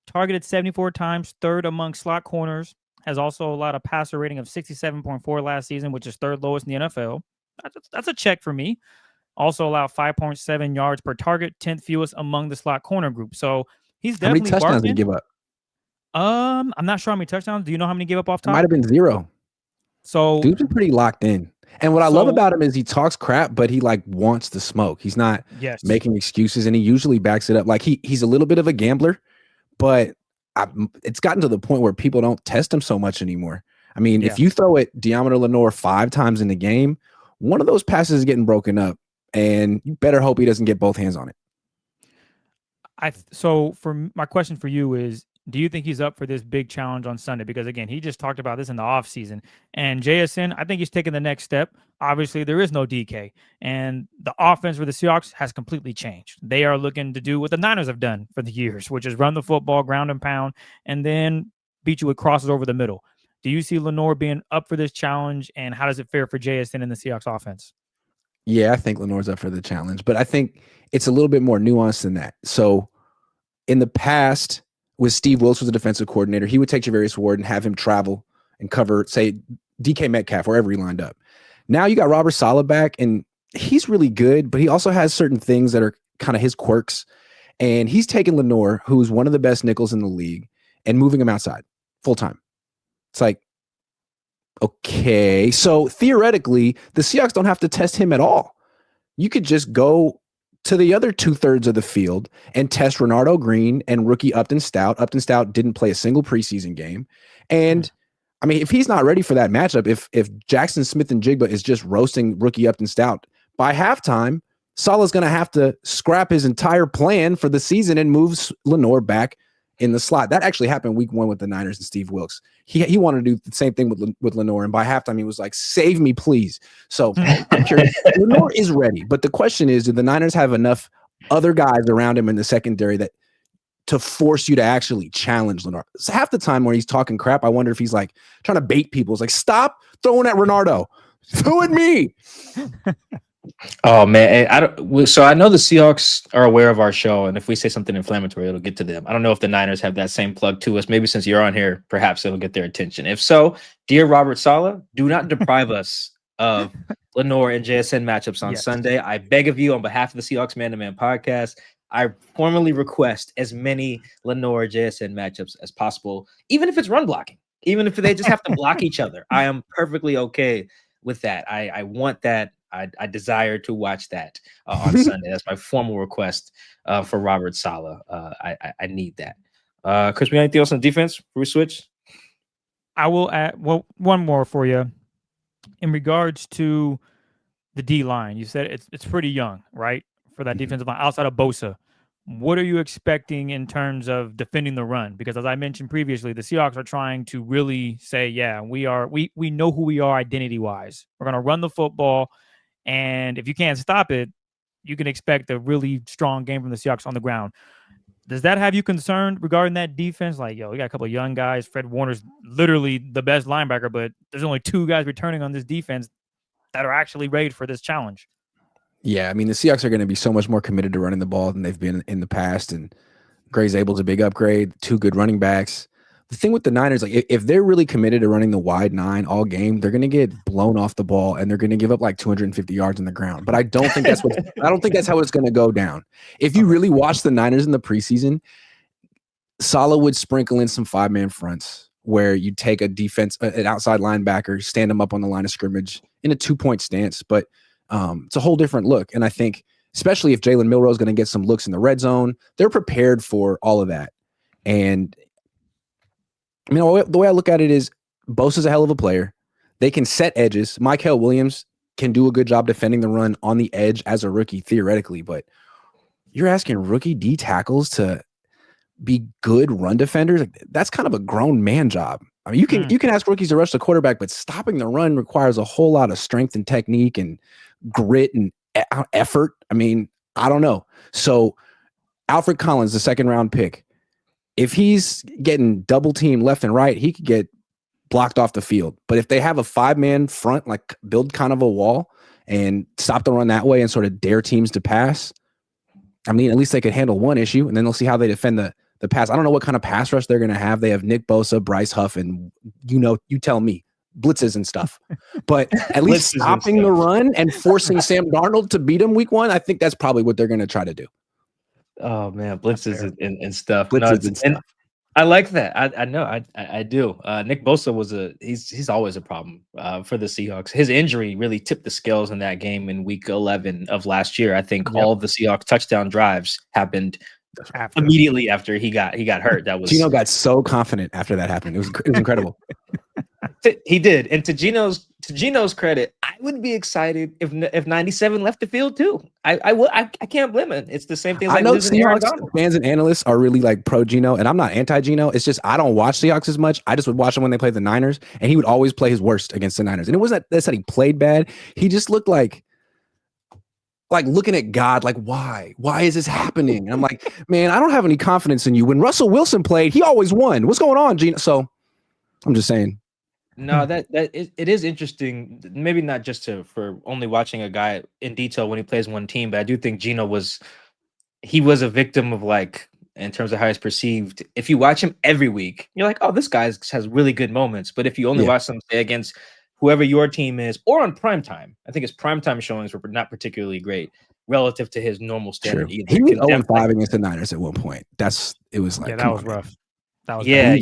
targeted 74 times, third among slot corners. Has also allowed a passer rating of 67.4 last season, which is third lowest in the NFL. That's a check for me. Also allowed 5.7 yards per target, 10th fewest among the slot corner group. So he's How many definitely touchdowns did he barking. give up? I'm not sure how many touchdowns. Do you know how many he gave up off It might top? have been 0. So Dude's been pretty locked in. And what I love about him is he talks crap, but he like wants the smoke. He's not making excuses, and he usually backs it up. Like he's a little bit of a gambler, but it's gotten to the point where people don't test him so much anymore. I mean, if you throw it Deommodore Lenoir 5 times in the game, one of those passes is getting broken up, and you better hope he doesn't get both hands on it. So for my question for you is, do you think he's up for this big challenge on Sunday? Because again, he just talked about this in the offseason. And JSN, I think he's taking the next step. Obviously, there is no DK. And the offense for the Seahawks has completely changed. They are looking to do what the Niners have done for the years, which is run the football, ground and pound, and then beat you with crosses over the middle. Do you see Lenoir being up for this challenge? And how does it fare for JSN in the Seahawks offense? Yeah, I think Lenoir's up for the challenge, but I think it's a little bit more nuanced than that. So in the past, with Steve Wilks was a defensive coordinator, he would take Javarius Ward and have him travel and cover, say, DK Metcalf, wherever he lined up. Now you got Robert Saleh back, and he's really good, but he also has certain things that are kind of his quirks. And he's taking Lenoir, who's one of the best nickels in the league, and moving him outside full time. It's like, okay. So theoretically, the Seahawks don't have to test him at all. You could just go to the other 2/3 of the field and test Renardo Green and rookie Upton Stout. Upton Stout didn't play a single preseason game. And I mean, if he's not ready for that matchup, if Jackson Smith and Jigba is just roasting rookie Upton Stout, by halftime, Saleh's going to have to scrap his entire plan for the season and moves Lenoir back in the slot. That actually happened week 1 with the Niners and Steve Wilks. He wanted to do the same thing with Lenoir, and by halftime he was like, "Save me, please." So I'm curious. Lenoir is ready, but the question is, do the Niners have enough other guys around him in the secondary that to force you to actually challenge Lenoir? So half the time when he's talking crap, I wonder if he's like trying to bait people. It's like, stop throwing at Renardo, throw at me. Oh man, so I know the Seahawks are aware of our show, and if we say something inflammatory, it'll get to them. I don't know if the Niners have that same plug to us. Maybe since you're on here, perhaps it'll get their attention. If so, dear Robert Saleh, do not deprive us of Lenoir and JSN matchups on Sunday. I beg of you, on behalf of the Seahawks Man to Man podcast, I formally request as many Lenoir JSN matchups as possible, even if it's run blocking, even if they just have to block each other. I am perfectly okay with that. I want that. I desire to watch that on Sunday. That's my formal request for Robert Saleh. I need that. Chris, we got anything else on defense before we switch? I will add one more for you. In regards to the D line, you said it's pretty young, right? For that defensive line outside of Bosa. What are you expecting in terms of defending the run? Because as I mentioned previously, the Seahawks are trying to really say, yeah, we know who we are identity-wise. We're going to run the football. And if you can't stop it, you can expect a really strong game from the Seahawks on the ground. Does that have you concerned regarding that defense? Like, we got a couple of young guys. Fred Warner's literally the best linebacker, but there's only 2 guys returning on this defense that are actually ready for this challenge. Yeah, I mean, the Seahawks are going to be so much more committed to running the ball than they've been in the past, and Gray Zabel's a big upgrade, 2 good running backs. The thing with the Niners, like if they're really committed to running the wide 9 all game, they're going to get blown off the ball and they're going to give up like 250 yards on the ground. But I don't think that's how it's going to go down. If you really watch the Niners in the preseason, Saleh would sprinkle in some 5-man fronts where you take an outside linebacker, stand them up on the line of scrimmage in a 2-point stance. But it's a whole different look. And I think, especially if Jalen Milroe is going to get some looks in the red zone, they're prepared for all of that. And I mean, the way I look at it is Bosa's a hell of a player. They can set edges. Kyle Williams can do a good job defending the run on the edge as a rookie, theoretically. But you're asking rookie D tackles to be good run defenders? Like, that's kind of a grown man job. I mean, you can ask rookies to rush the quarterback, but stopping the run requires a whole lot of strength and technique and grit and effort. I mean, I don't know. So Alfred Collins, the 2nd-round pick, if he's getting double teamed left and right, he could get blocked off the field. But if they have a 5-man front, like build kind of a wall and stop the run that way and sort of dare teams to pass, I mean, at least they could handle one issue, and then they'll see how they defend the the pass. I don't know what kind of pass rush they're going to have. They have Nick Bosa, Bryce Huff, and you tell me, blitzes and stuff. But at least stopping the run and forcing Sam Darnold to beat him week 1, I think that's probably what they're going to try to do. Oh man, blitzes and stuff. Blitzes and stuff. I like that. I know. I do. Nick Bosa was he's always a problem for the Seahawks. His injury really tipped the scales in that game in week 11 of last year. I think all of the Seahawks touchdown drives happened immediately after he got hurt. That was Gino got so confident after that happened. It was incredible. He did. And to Gino's credit, I would be excited if 97 left the field too. I can't blame him. It's the same thing. I know Seahawks fans and analysts are really like pro Gino, and I'm not anti Gino. It's just I don't watch Seahawks as much. I just would watch him when they played the Niners, and he would always play his worst against the Niners. And it wasn't that he played bad. He just looked like looking at God, like, why is this happening? And I'm like, man, I don't have any confidence in you. When Russell Wilson played, he always won. What's going on, Gino? So I'm just saying. No, it is interesting. Maybe not just for only watching a guy in detail when he plays one team, but I do think Gino was a victim of, like, in terms of how he's perceived. If you watch him every week, you're like, oh, this guy has really good moments. But if you only watch him say against whoever your team is, or on primetime, I think his primetime showings were not particularly great relative to his normal standard. He was 0-5 against the Niners at one point. It was like, that was rough. That was bad.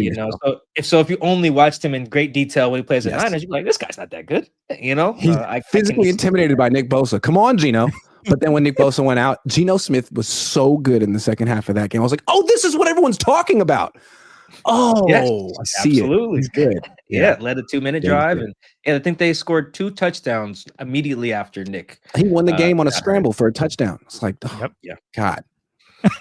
So if you only watched him in great detail when he plays the Niners, you're like, this guy's not that good. He's physically intimidated by Nick Bosa. Come on, Gino. But then when Nick Bosa went out, Geno Smith was so good in the second half of that game. I was like, oh, this is what everyone's talking about. Oh, yes, I see absolutely. It. He's good. Yeah, led a 2-minute drive, and I think they scored 2 touchdowns immediately after Nick. He won the game on a scramble for a touchdown. It's like, God.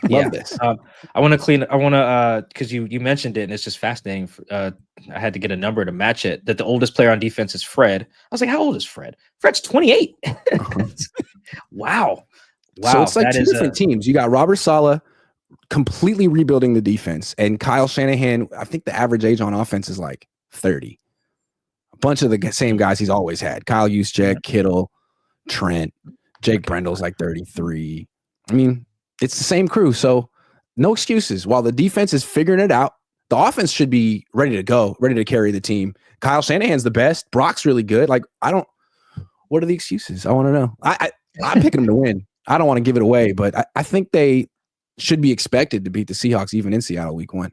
Love this. I want to because you mentioned it, and it's just fascinating. I had to get a number to match it. That the oldest player on defense is Fred. I was like, how old is Fred? Fred's 28. Wow. So it's like 2 different teams. You got Robert Saleh completely rebuilding the defense, and Kyle Shanahan. I think the average age on offense is like 30. A bunch of the same guys he's always had: Kyle Juszczyk, Kittle, Trent, Jake Brendel's like 33. I mean, it's the same crew, so no excuses. While the defense is figuring it out, the offense should be ready to go, ready to carry the team. Kyle Shanahan's the best. Brock's really good. Like, what are the excuses? I want to know. I'm picking them to win. I don't want to give it away, but I think they should be expected to beat the Seahawks even in Seattle week 1.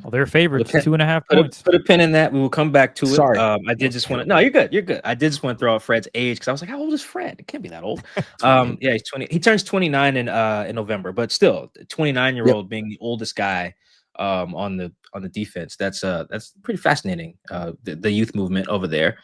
Well, they're favorites, 2.5 points. Put a pin in that. We will come back to it. Sorry. I did just want to. No, you're good. You're good. I did just want to throw out Fred's age because I was like, how old is Fred? It can't be that old. Yeah, he's 20. He turns 29 in November, but still, 29-year-old being the oldest guy on the defense. That's pretty fascinating. The youth movement over there.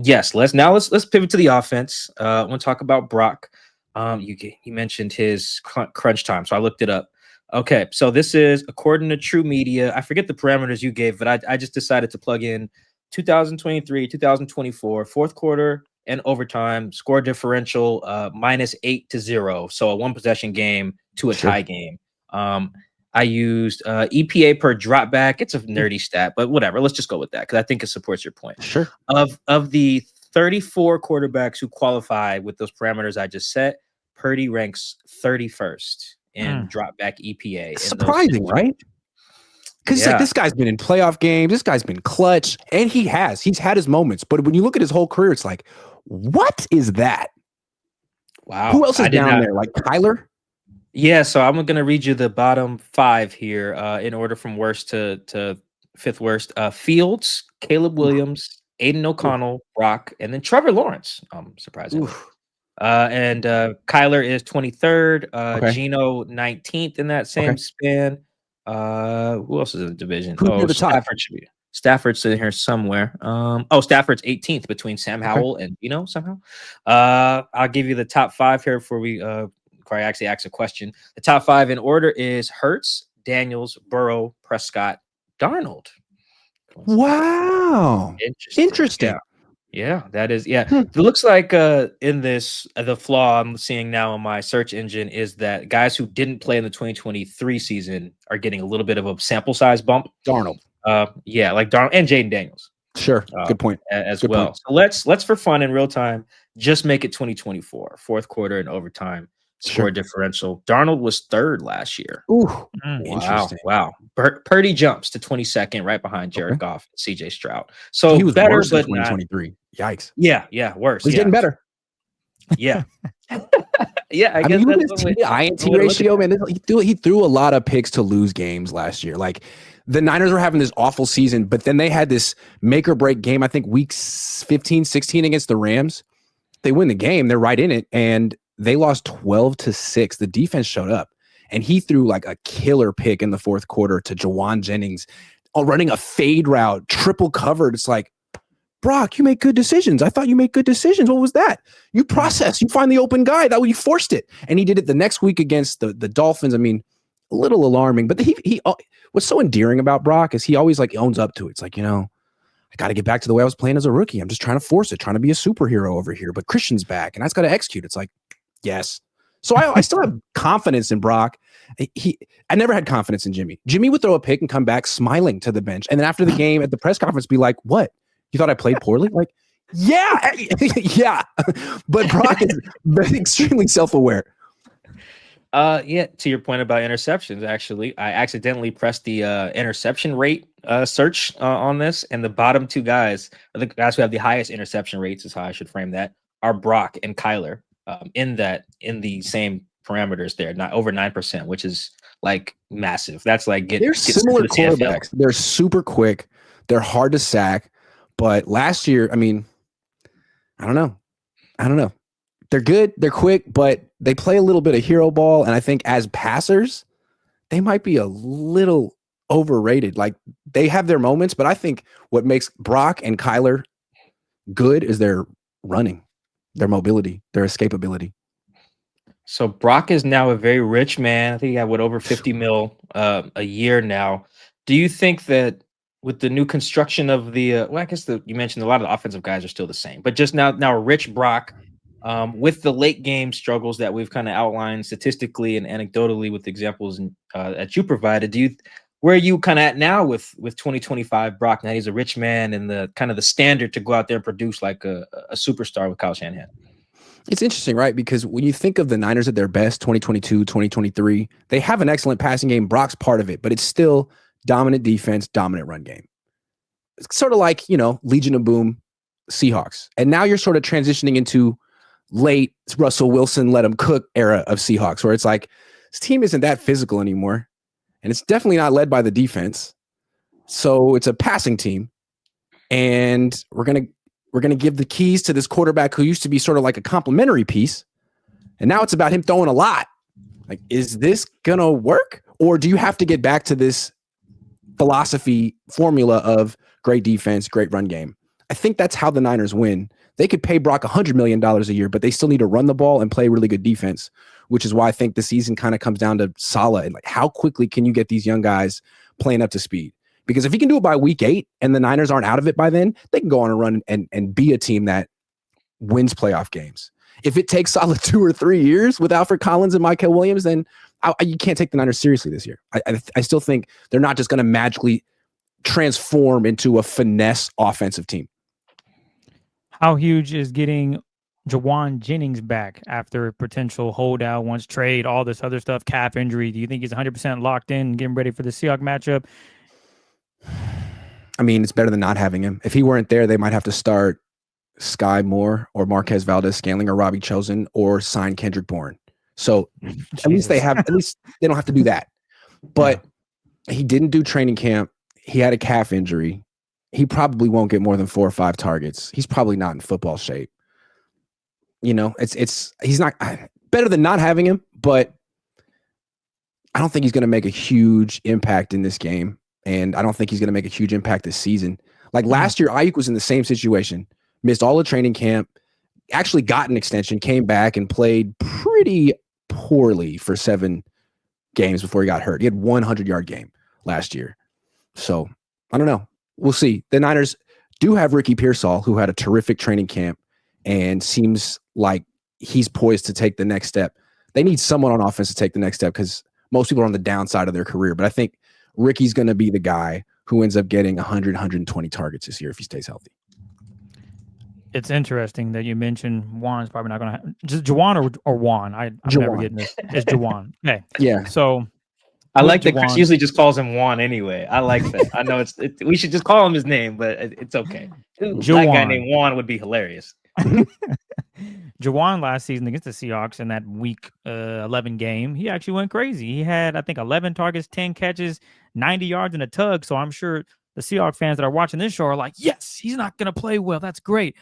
Yes. Let's pivot to the offense. I want to talk about Brock. You mentioned his crunch time, so I looked it up. Okay, so this is according to True Media. I forget the parameters you gave, but I just decided to plug in 2023, 2024, fourth quarter and overtime score differential -8-0. So a 1-possession game to a tie game. I used EPA per drop back. It's a nerdy stat, but whatever. Let's just go with that because I think it supports your point. Sure. Of the 34 quarterbacks who qualify with those parameters I just set, Purdy ranks 31st in drop back EPA. Surprising, right? Because it's like, this guy's been in playoff games, this guy's been clutch, and he's had his moments. But when you look at his whole career, it's like, what is that? Wow. Who else is down there? Like Kyler? Yeah, so I'm going to read you the bottom 5 here in order from worst to fifth worst. Fields, Caleb Williams, Aiden O'Connell, Brock, and then Trevor Lawrence. Surprisingly. And Kyler is 23rd. Geno 19th in that same span. Who else is in the division? Stafford's in here somewhere. Stafford's 18th between Sam Howell and Geno somehow. I'll give you the top 5 here before we I actually ask a question. The top 5 in order is Hurts, Daniels, Burrow, Prescott, Darnold. Wow. Interesting. Yeah, that is. Yeah, it looks like in this, the flaw I'm seeing now in my search engine is that guys who didn't play in the 2023 season are getting a little bit of a sample size bump. Darnold. Like Darnold and Jaden Daniels. Sure. Good point. Good well. Point. So let's for fun in real time just make it 2024, fourth quarter and overtime score differential. Darnold was third last year. Ooh, Wow. interesting. Wow. Purdy jumps to 22nd, right behind Jared Goff and CJ Stroud. So So he was better, worse in but not. 2023. Yikes. Yeah, worse. He's yeah. getting better. Yeah. Yeah, I guess mean, that's his one way INT to look at ratio, it. man, he threw a lot of picks to lose games last year. Like the Niners were having this awful season, but then they had this make or break game, I think week 15, 16 against the Rams. They win the game, they're right in it, and they lost 12-6. The defense showed up, and he threw like a killer pick in the fourth quarter to Jawan Jennings, running a fade route, triple covered. It's like, Brock, you make good decisions. I thought you made good decisions. What was that? You process. You find the open guy. That way you forced it. And he did it the next week against the Dolphins. I mean, a little alarming. But he what's so endearing about Brock is he always like owns up to it. It's like, I got to get back to the way I was playing as a rookie. I'm just trying to force it, trying to be a superhero over here. But Christian's back, and I just got to execute. It's like, yes. So I still have confidence in Brock. I never had confidence in Jimmy. Jimmy would throw a pick and come back smiling to the bench. And then after the game at the press conference, be like, what? You thought I played poorly? Like, yeah, yeah. But Brock is extremely self-aware. Yeah, to your point about interceptions, actually, I accidentally pressed the interception rate search on this, and the bottom two guys, the guys who have the highest interception rates, is how I should frame that, are Brock and Kyler in the same parameters there, not over 9%, which is like massive. That's like they're similar quarterbacks. They're super quick. They're hard to sack. But last year, I mean, I don't know. They're good. They're quick, but they play a little bit of hero ball. And I think as passers, they might be a little overrated. Like they have their moments, but I think what makes Brock and Kyler good is their running, their mobility, their escapability. So Brock is now a very rich man. I think he got over 50 mil a year now. Do you think that with the new construction of the, I guess you mentioned a lot of the offensive guys are still the same, but just now a rich Brock, with the late game struggles that we've kind of outlined statistically and anecdotally with examples that you provided, where are you kind of at now with 2025 Brock? Now he's a rich man and the kind of the standard to go out there and produce like a superstar with Kyle Shanahan. It's interesting, right? Because when you think of the Niners at their best, 2022, 2023, they have an excellent passing game. Brock's part of it, but it's still dominant defense, dominant run game. It's sort of like, Legion of Boom Seahawks. And now you're sort of transitioning into late Russell Wilson, let him cook era of Seahawks, where it's like, this team isn't that physical anymore. And it's definitely not led by the defense. So it's a passing team. And we're going to give the keys to this quarterback who used to be sort of like a complimentary piece. And now it's about him throwing a lot. Like, is this going to work? Or do you have to get back to this philosophy formula of great defense, great run game? I think that's how the Niners win. They could pay Brock $100 million a year, but they still need to run the ball and play really good defense, which is why I think the season kind of comes down to Saleh and like how quickly can you get these young guys playing up to speed? Because if he can do it by week 8 and the Niners aren't out of it by then, they can go on a run and be a team that wins playoff games. If it takes Saleh 2 or 3 years with Alfred Collins and Michael Williams, then you can't take the Niners seriously this year. I still think they're not just going to magically transform into a finesse offensive team. How huge is getting Jawan Jennings back after a potential holdout, once trade, all this other stuff, calf injury? Do you think he's 100% locked in, getting ready for the Seahawks matchup? I mean, it's better than not having him. If he weren't there, they might have to start Sky Moore or Marquez Valdez-Scantling or Robbie Chosen or sign Kendrick Bourne. So at least they don't have to do that. But he didn't do training camp. He had a calf injury. He probably won't get more than 4 or 5 targets. He's probably not in football shape. He's not better than not having him, but I don't think he's going to make a huge impact in this game. And I don't think he's going to make a huge impact this season. Like last year, Ayuk was in the same situation, missed all the training camp, actually got an extension, came back and played pretty poorly for 7 games before he got hurt. He had 100-yard game last year. So I don't know. We'll see. The Niners do have Ricky Pearsall, who had a terrific training camp and seems like he's poised to take the next step. They need someone on offense to take the next step because most people are on the downside of their career. But I think Ricky's going to be the guy who ends up getting 100, 120 targets this year if he stays healthy. It's interesting that you mentioned Juan's probably not going to just Juwan or Juan. I'm never Juwan. getting this. It's Juwan. Okay. Yeah. So I with like that Chris Juwan, usually just calls him Juan anyway. I like that. I know we should just call him his name, but it's okay. A black guy Juwan. named Juan would be hilarious. Juwan last season against the Seahawks in that week 11 game, he actually went crazy. He had, I think, 11 targets, 10 catches, 90 yards, and a tug. So I'm sure the Seahawks fans that are watching this show are like, yes, he's not going to play well. That's great.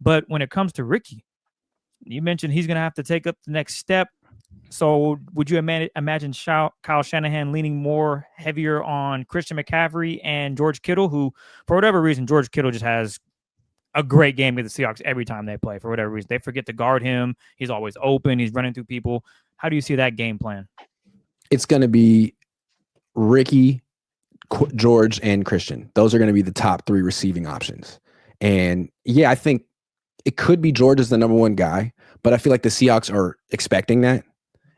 But when it comes to Ricky, you mentioned he's going to have to take up the next step. So would you imagine Kyle Shanahan leaning more heavier on Christian McCaffrey and George Kittle, who, for whatever reason, George Kittle just has a great game with the Seahawks every time they play. For whatever reason, they forget to guard him. He's always open. He's running through people. How do you see that game plan? It's going to be Ricky, George, and Christian. Those are going to be the top 3 receiving options. And yeah, I think it could be George as the number 1 guy, but I feel like the Seahawks are expecting that.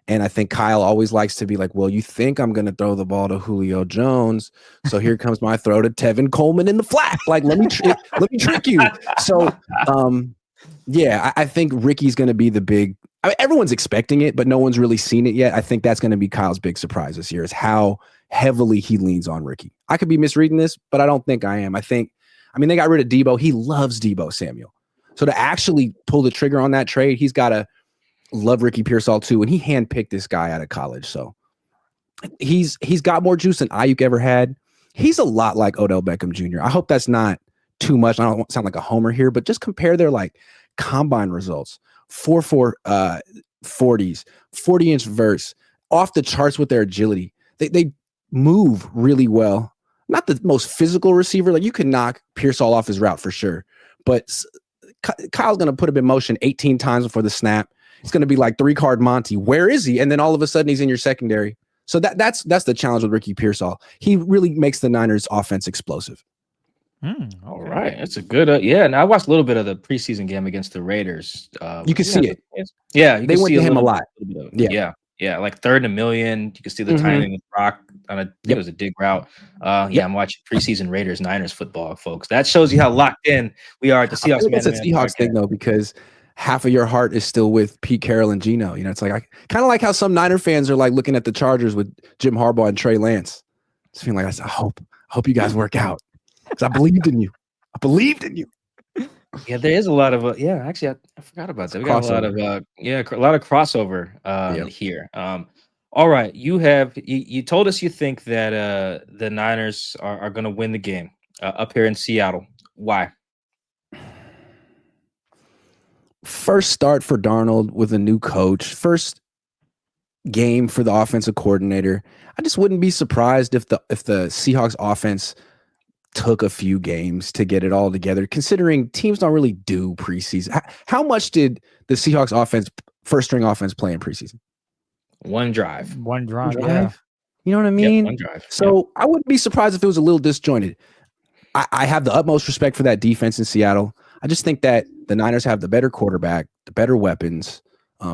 And I think Kyle always likes to be like, well, you think I'm going to throw the ball to Julio Jones. So here comes my throw to Tevin Coleman in the flat. Like, let me trick you. So, yeah, I think Ricky's going to be the big, I mean, everyone's expecting it, but no one's really seen it yet. I think that's going to be Kyle's big surprise this year is how heavily he leans on Ricky. I could be misreading this, but I don't think I am. They got rid of Debo. He loves Debo Samuel. So to actually pull the trigger on that trade, he's got to love Ricky Pearsall too, and he handpicked this guy out of college. So he's got more juice than Ayuk ever had. He's a lot like Odell Beckham Jr. I hope that's not too much. I don't want to sound like a homer here, but just compare their combine results. 4.4 40s, 40-inch verse, off the charts with their agility. They move really well. Not the most physical receiver. Like you could knock Pearsall off his route for sure, but Kyle's going to put him in motion 18 times before the snap. It's going to be like 3-card Monty. Where is he? And then all of a sudden he's in your secondary. So that's the challenge with Ricky Pearsall. He really makes the Niners offense explosive. All right. That's a good, yeah. And I watched a little bit of the preseason game against the Raiders. You can see it. Yeah. They went to him a lot. Yeah. Like 3rd and a million. You can see the timing with Brock on it was a dig route. I'm watching preseason Raiders Niners football, folks. That shows you how locked in we are at the Seahawks. It's a Seahawks thing though, because half of your heart is still with Pete Carroll and Geno. You know, it's like I kind of like how some Niner fans are like looking at the Chargers with Jim Harbaugh and Trey Lance. Just feeling like I hope you guys work out because I believed in you. I believed in you. Yeah, there is a lot of actually I forgot about that. We got a lot of a lot of crossover here. All right, you told us you think that the Niners are going to win the game up here in Seattle. Why? First start for Darnold with a new coach. First game for the offensive coordinator. I just wouldn't be surprised if the Seahawks offense took a few games to get it all together, considering teams don't really do preseason. How much did the Seahawks offense, first string offense, play in preseason? One drive. Yeah. You know what I mean? One drive. So I wouldn't be surprised if it was a little disjointed. I have the utmost respect for that defense in Seattle. I just think that the Niners have the better quarterback, the better weapons,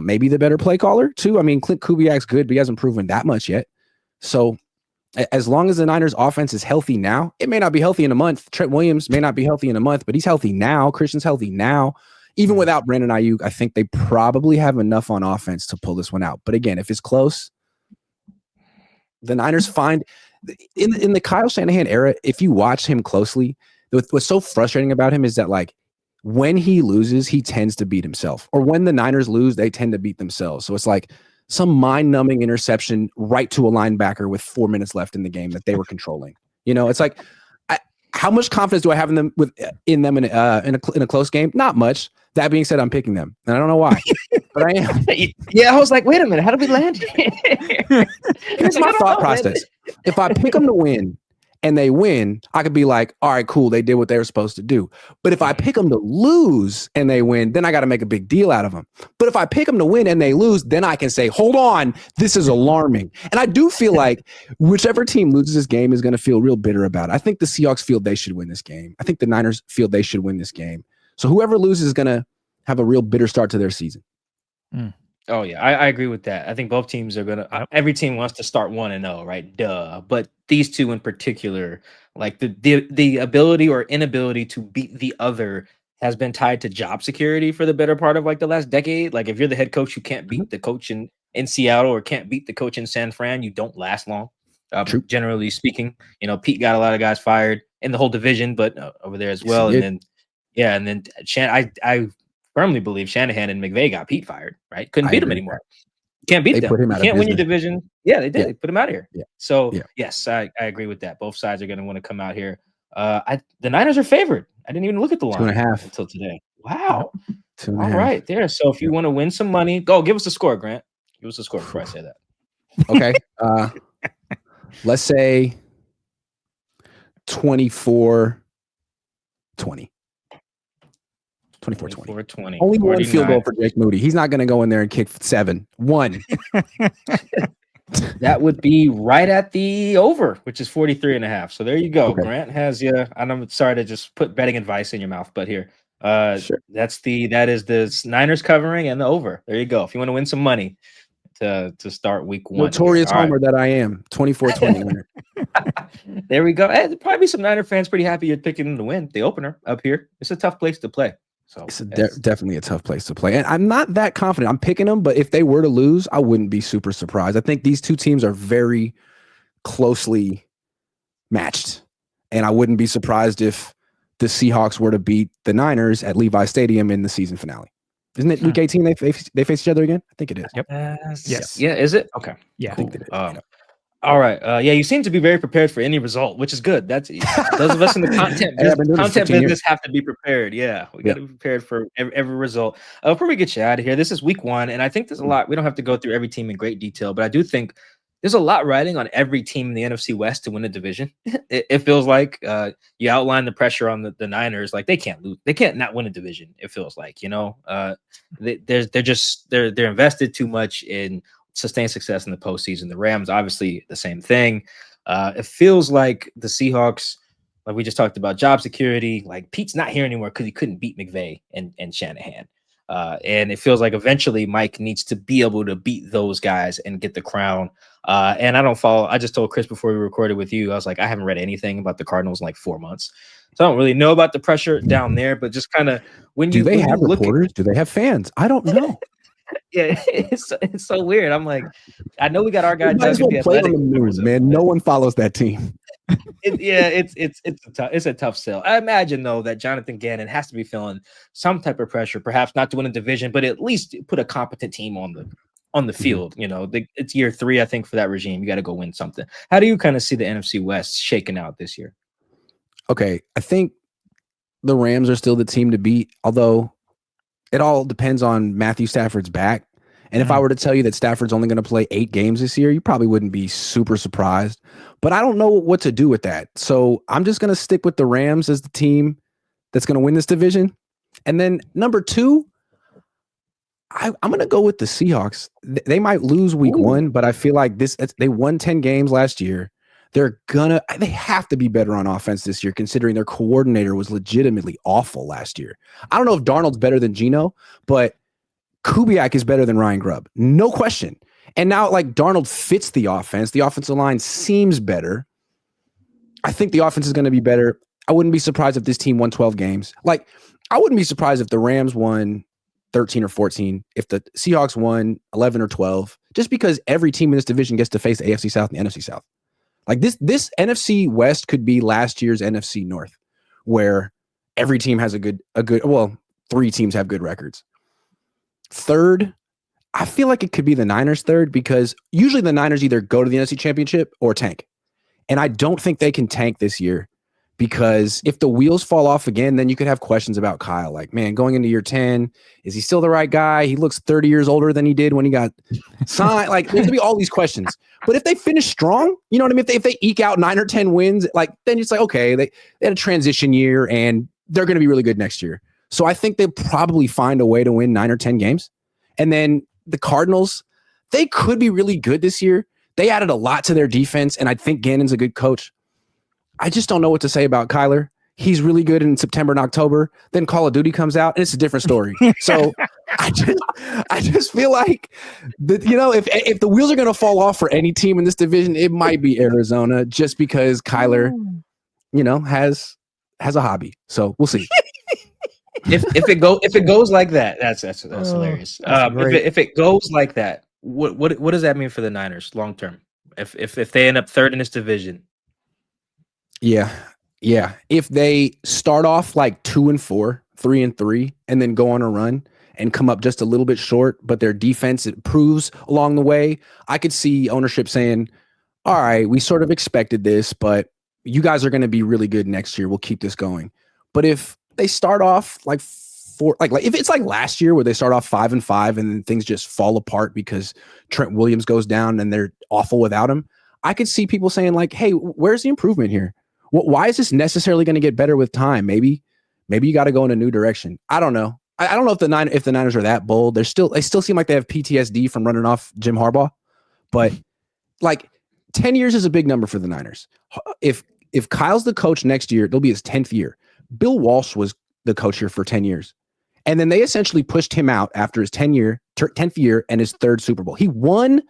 maybe the better play caller too. I mean, Clint Kubiak's good, but he hasn't proven that much yet. So as long as the Niners offense is healthy now, it may not be healthy in a month. Trent Williams may not be healthy in a month, but he's healthy now. Christian's healthy now. Even without Brandon Ayuk, I think they probably have enough on offense to pull this one out. But again, if it's close, the Niners find in the Kyle Shanahan era, if you watch him closely, what's so frustrating about him is that like when he loses, he tends to beat himself. Or when the Niners lose, they tend to beat themselves. So it's like some mind-numbing interception right to a linebacker with 4 minutes left in the game that they were controlling. You know, it's like, how much confidence do I have in them in a close game? Not much. That being said, I'm picking them, and I don't know why, but I am. Yeah, I was like, wait a minute, how did we land here? Here's my thought process: if I pick them to win and they win, I could be like, all right, cool, they did what they were supposed to do. But if I pick them to lose and they win, then I got to make a big deal out of them. But if I pick them to win and they lose, then I can say, hold on, this is alarming. And I do feel like whichever team loses this game is going to feel real bitter about it. I think the Seahawks feel they should win this game. I think the Niners feel they should win this game. So whoever loses is going to have a real bitter start to their season. Oh yeah, I agree with that. I think both teams are gonna. Every team wants to start 1-0, right? Duh. But these two in particular, like the ability or inability to beat the other, has been tied to job security for the better part of like the last decade. Like if you're the head coach, you can't beat the coach in Seattle or can't beat the coach in San Fran, you don't last long. Generally speaking, Pete got a lot of guys fired in the whole division, but over there as well. And then I firmly believe Shanahan and McVay got Pete fired, right? Couldn't beat him anymore. Can't beat them. You can't win your division. Yeah, they did. Yeah. They put him out of here. Yeah. So yes, I agree with that. Both sides are going to want to come out here. The Niners are favored. I didn't even look at the line 2.5 until today. Wow. 2.5. All right, there. So if you want to win some money, go give us a score, Grant. Give us a score before I say that. Okay. Let's say 24-20. 24-20. Only 49. one field goal for Jake Moody. He's not going to go in there and kick 7. 1. That would be right at the over, which is 43.5. So there you go. Okay. Grant has you. And I'm sorry to just put betting advice in your mouth, but here, sure. That is the Niners covering and the over. There you go. If you want to win some money to start week 1. Notorious homer that I am. 24-20. There we go. Hey, probably be some Niner fans pretty happy you're picking them to win the opener up here. It's a tough place to play. So it's definitely a tough place to play. And I'm not that confident. I'm picking them, but if they were to lose, I wouldn't be super surprised. I think these two teams are very closely matched. And I wouldn't be surprised if the Seahawks were to beat the Niners at Levi Stadium in the season finale. Isn't it week 18 they face each other again? I think it is. Yep. Yes. Yeah, is it? Okay. Yeah. Cool. I think it is. All right. Yeah, you seem to be very prepared for any result, which is good. That's those of us in the content business have to be prepared. Yeah, we got to be prepared for every result. Before we get you out of here, this is week 1, and I think there's a lot. We don't have to go through every team in great detail, but I do think there's a lot riding on every team in the NFC West to win a division. It feels like you outline the pressure on the Niners. Like they can't lose. They can't not win a division. It feels like they're invested too much in sustained success in the postseason. The Rams, obviously, the same thing. It feels like the Seahawks, like we just talked about, job security. Like Pete's not here anymore because he couldn't beat McVay and Shanahan. And it feels like eventually Mike needs to be able to beat those guys and get the crown. And I just told Chris before we recorded with you, I was like, I haven't read anything about the Cardinals in like 4 months. So I don't really know about the pressure down there, but just kind of do they have reporters? Do they have fans? I don't know. Yeah, it's so weird. I'm like, I know we got our guy. Play on the news, man. No one follows that team. It's a tough sell. I imagine though that Jonathan Gannon has to be feeling some type of pressure, perhaps not to win a division, but at least put a competent team on the field. It's year 3, I think, for that regime. You got to go win something. How do you kind of see the NFC West shaking out this year? Okay, I think the Rams are still the team to beat, although it all depends on Matthew Stafford's back. And if I were to tell you that Stafford's only going to play 8 games this year, you probably wouldn't be super surprised. But I don't know what to do with that. So I'm just going to stick with the Rams as the team that's going to win this division. And then number 2, I'm going to go with the Seahawks. They might lose week 1, but I feel like they won 10 games last year. They have to be better on offense this year, considering their coordinator was legitimately awful last year. I don't know if Darnold's better than Geno, but Kubiak is better than Ryan Grubb. No question. And now like Darnold fits the offense. The offensive line seems better. I think the offense is going to be better. I wouldn't be surprised if this team won 12 games. Like I wouldn't be surprised if the Rams won 13 or 14, if the Seahawks won 11 or 12, just because every team in this division gets to face the AFC South and the NFC South. Like this NFC West could be last year's NFC North, where every team has a good, 3 teams have good records. Third, I feel like it could be the Niners third, because usually the Niners either go to the NFC Championship or tank. And I don't think they can tank this year, because if the wheels fall off again, then you could have questions about Kyle. Like, man, going into year 10, is he still the right guy? He looks 30 years older than he did when he got signed. Like, there's going to be all these questions. But if they finish strong, you know what I mean? If they eke out 9 or 10 wins, like, then it's like, okay, they had a transition year and they're going to be really good next year. So I think they'll probably find a way to win 9 or 10 games. And then the Cardinals, they could be really good this year. They added a lot to their defense, and I think Gannon's a good coach. I just don't know what to say about Kyler. He's really good in September and October. Then Call of Duty comes out, and it's a different story. So I just feel like that, if the wheels are going to fall off for any team in this division, it might be Arizona, just because Kyler, has a hobby. So we'll see. if it goes like that, that's hilarious. That's great. If it goes like that, what does that mean for the Niners long term? If they end up third in this division, Yeah. If they start off like 2-4, 3-3, and then go on a run and come up just a little bit short, but their defense improves along the way, I could see ownership saying, all right, we sort of expected this, but you guys are going to be really good next year. We'll keep this going. But if they start off like if it's like last year where they start off 5-5 and then things just fall apart because Trent Williams goes down and they're awful without him, I could see people saying like, hey, where's the improvement here? Why is this necessarily going to get better with time? Maybe you got to go in a new direction. I don't know. I don't know if the Niners are that bold. They still seem like they have PTSD from running off Jim Harbaugh, but like 10 years is a big number for the Niners. If Kyle's the coach next year, it'll be his 10th year. Bill Walsh was the coach here for 10 years. And then they essentially pushed him out after his 10th year and his third Super Bowl. He won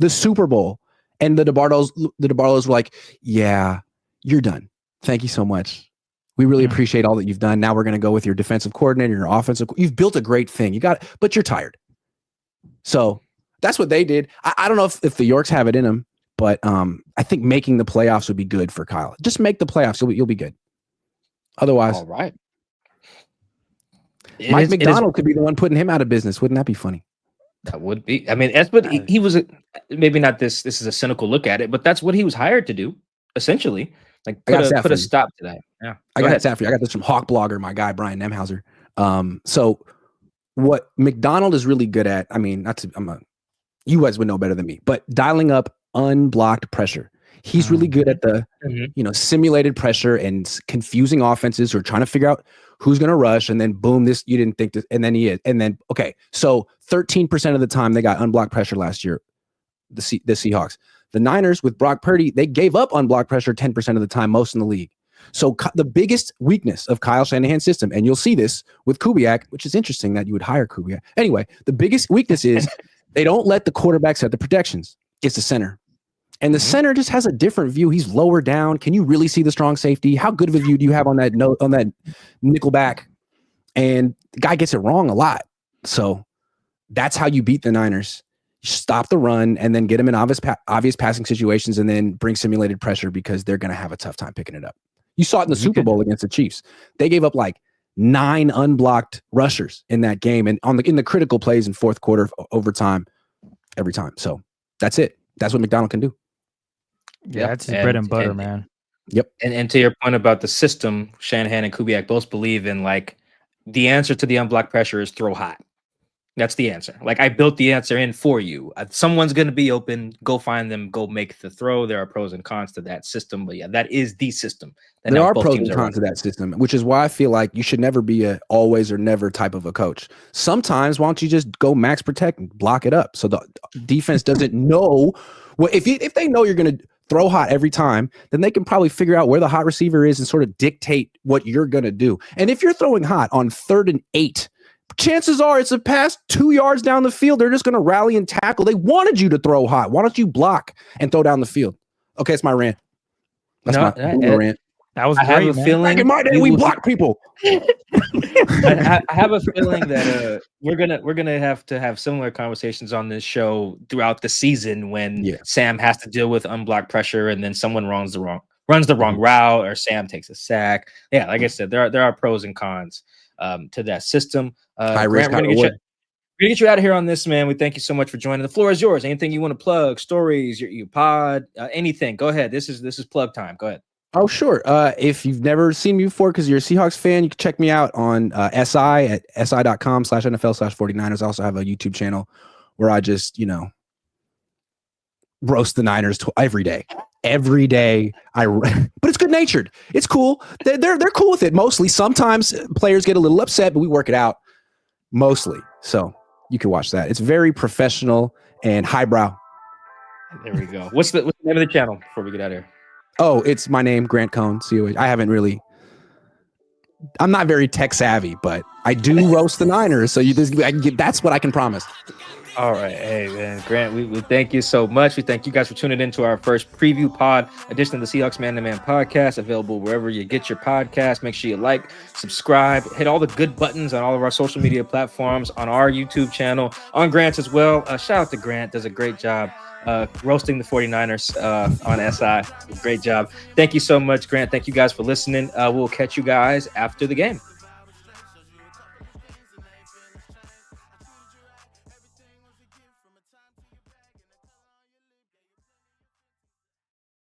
the Super Bowl, and the DeBartol's were like, yeah, you're done. Thank you so much. We really appreciate all that you've done. Now we're going to go with your defensive coordinator, your offensive. You've built a great thing. But you're tired. So that's what they did. I don't know if the Yorks have it in them, but I think making the playoffs would be good for Kyle. Just make the playoffs. You'll be good. Otherwise, all right. Mike McDonald could be the one putting him out of business. Wouldn't that be funny? That would be. I mean, that's what he was. Maybe not this. This is a cynical look at it, but that's what he was hired to do, essentially. Like put a stop to that. Yeah, I got that for you. I got this from Hawk Blogger, my guy Brian Nemhauser. So what McDonald is really good at, I mean, you guys would know better than me, but dialing up unblocked pressure. He's really good at the simulated pressure and confusing offenses who are trying to figure out who's going to rush, and then boom, this you didn't think this, and then he is, and then okay, so 13% of the time they got unblocked pressure last year. The Seahawks, the Niners with Brock Purdy, they gave up unblocked pressure 10% of the time, most in the league. So the biggest weakness of Kyle Shanahan's system, and you'll see this with Kubiak, which is interesting that you would hire Kubiak. Anyway, the biggest weakness is they don't let the quarterback set the protections. It's the center. And the center just has a different view. He's lower down. Can you really see the strong safety? How good of a view do you have on that nickel back? And the guy gets it wrong a lot. So that's how you beat the Niners. You stop the run and then get them in obvious passing situations and then bring simulated pressure because they're going to have a tough time picking it up. You saw it in the Super Bowl against the Chiefs. They gave up like 9 unblocked rushers in that game and in the critical plays in fourth quarter overtime every time. So that's it. That's what McDonald can do. Yeah, that's his bread and butter, man. Yep. And to your point about the system, Shanahan and Kubiak both believe in like the answer to the unblocked pressure is throw hot. That's the answer. Like I built the answer in for you. Someone's going to be open. Go find them. Go make the throw. There are pros and cons to that system, but yeah, that is the system. There are pros and cons to that system, which is why I feel like you should never be a always or never type of a coach. Sometimes, why don't you just go max protect and block it up so the defense doesn't know. Well, if they know you're going to throw hot every time, then they can probably figure out where the hot receiver is and sort of dictate what you're going to do. And if you're throwing hot on 3rd and 8, chances are it's a pass 2 yards down the field. They're just going to rally and tackle. They wanted you to throw hot. Why don't you block and throw down the field? Okay, it's my rant. That's my rant. That was I great, have a man. feeling Back in my day, we block people. I have a feeling that we're gonna have to have similar conversations on this show throughout the season when Sam has to deal with unblocked pressure and then someone runs the wrong route or Sam takes a sack. Yeah, like I said, there are pros and cons to that system. Grant, we're gonna get you out of here on this, man. We thank you so much for joining. The floor is yours. Anything you want to plug? Stories, your pod, anything? Go ahead. This is plug time. Go ahead. Oh, sure. If you've never seen me before because you're a Seahawks fan, you can check me out on SI at si.com/NFL/49ers. I also have a YouTube channel where I just, roast the Niners every day. Every day. But it's good natured. It's cool. They're cool with it mostly. Sometimes players get a little upset, but we work it out mostly. So you can watch that. It's very professional and highbrow. There we go. What's the name of the channel before we get out of here? Oh, it's my name, Grant Cohn, COH. I'm not very tech savvy, but I do roast the Niners. So that's what I can promise. All right. Hey, man, Grant, we thank you so much. We thank you guys for tuning into our first preview pod edition of the Seahawks Man to Man podcast, available wherever you get your podcast. Make sure you like, subscribe, hit all the good buttons on all of our social media platforms, on our YouTube channel, on Grant's as well. Shout out to Grant. Does a great job roasting the 49ers on SI. Great job. Thank you so much, Grant. Thank you guys for listening. We'll catch you guys after the game.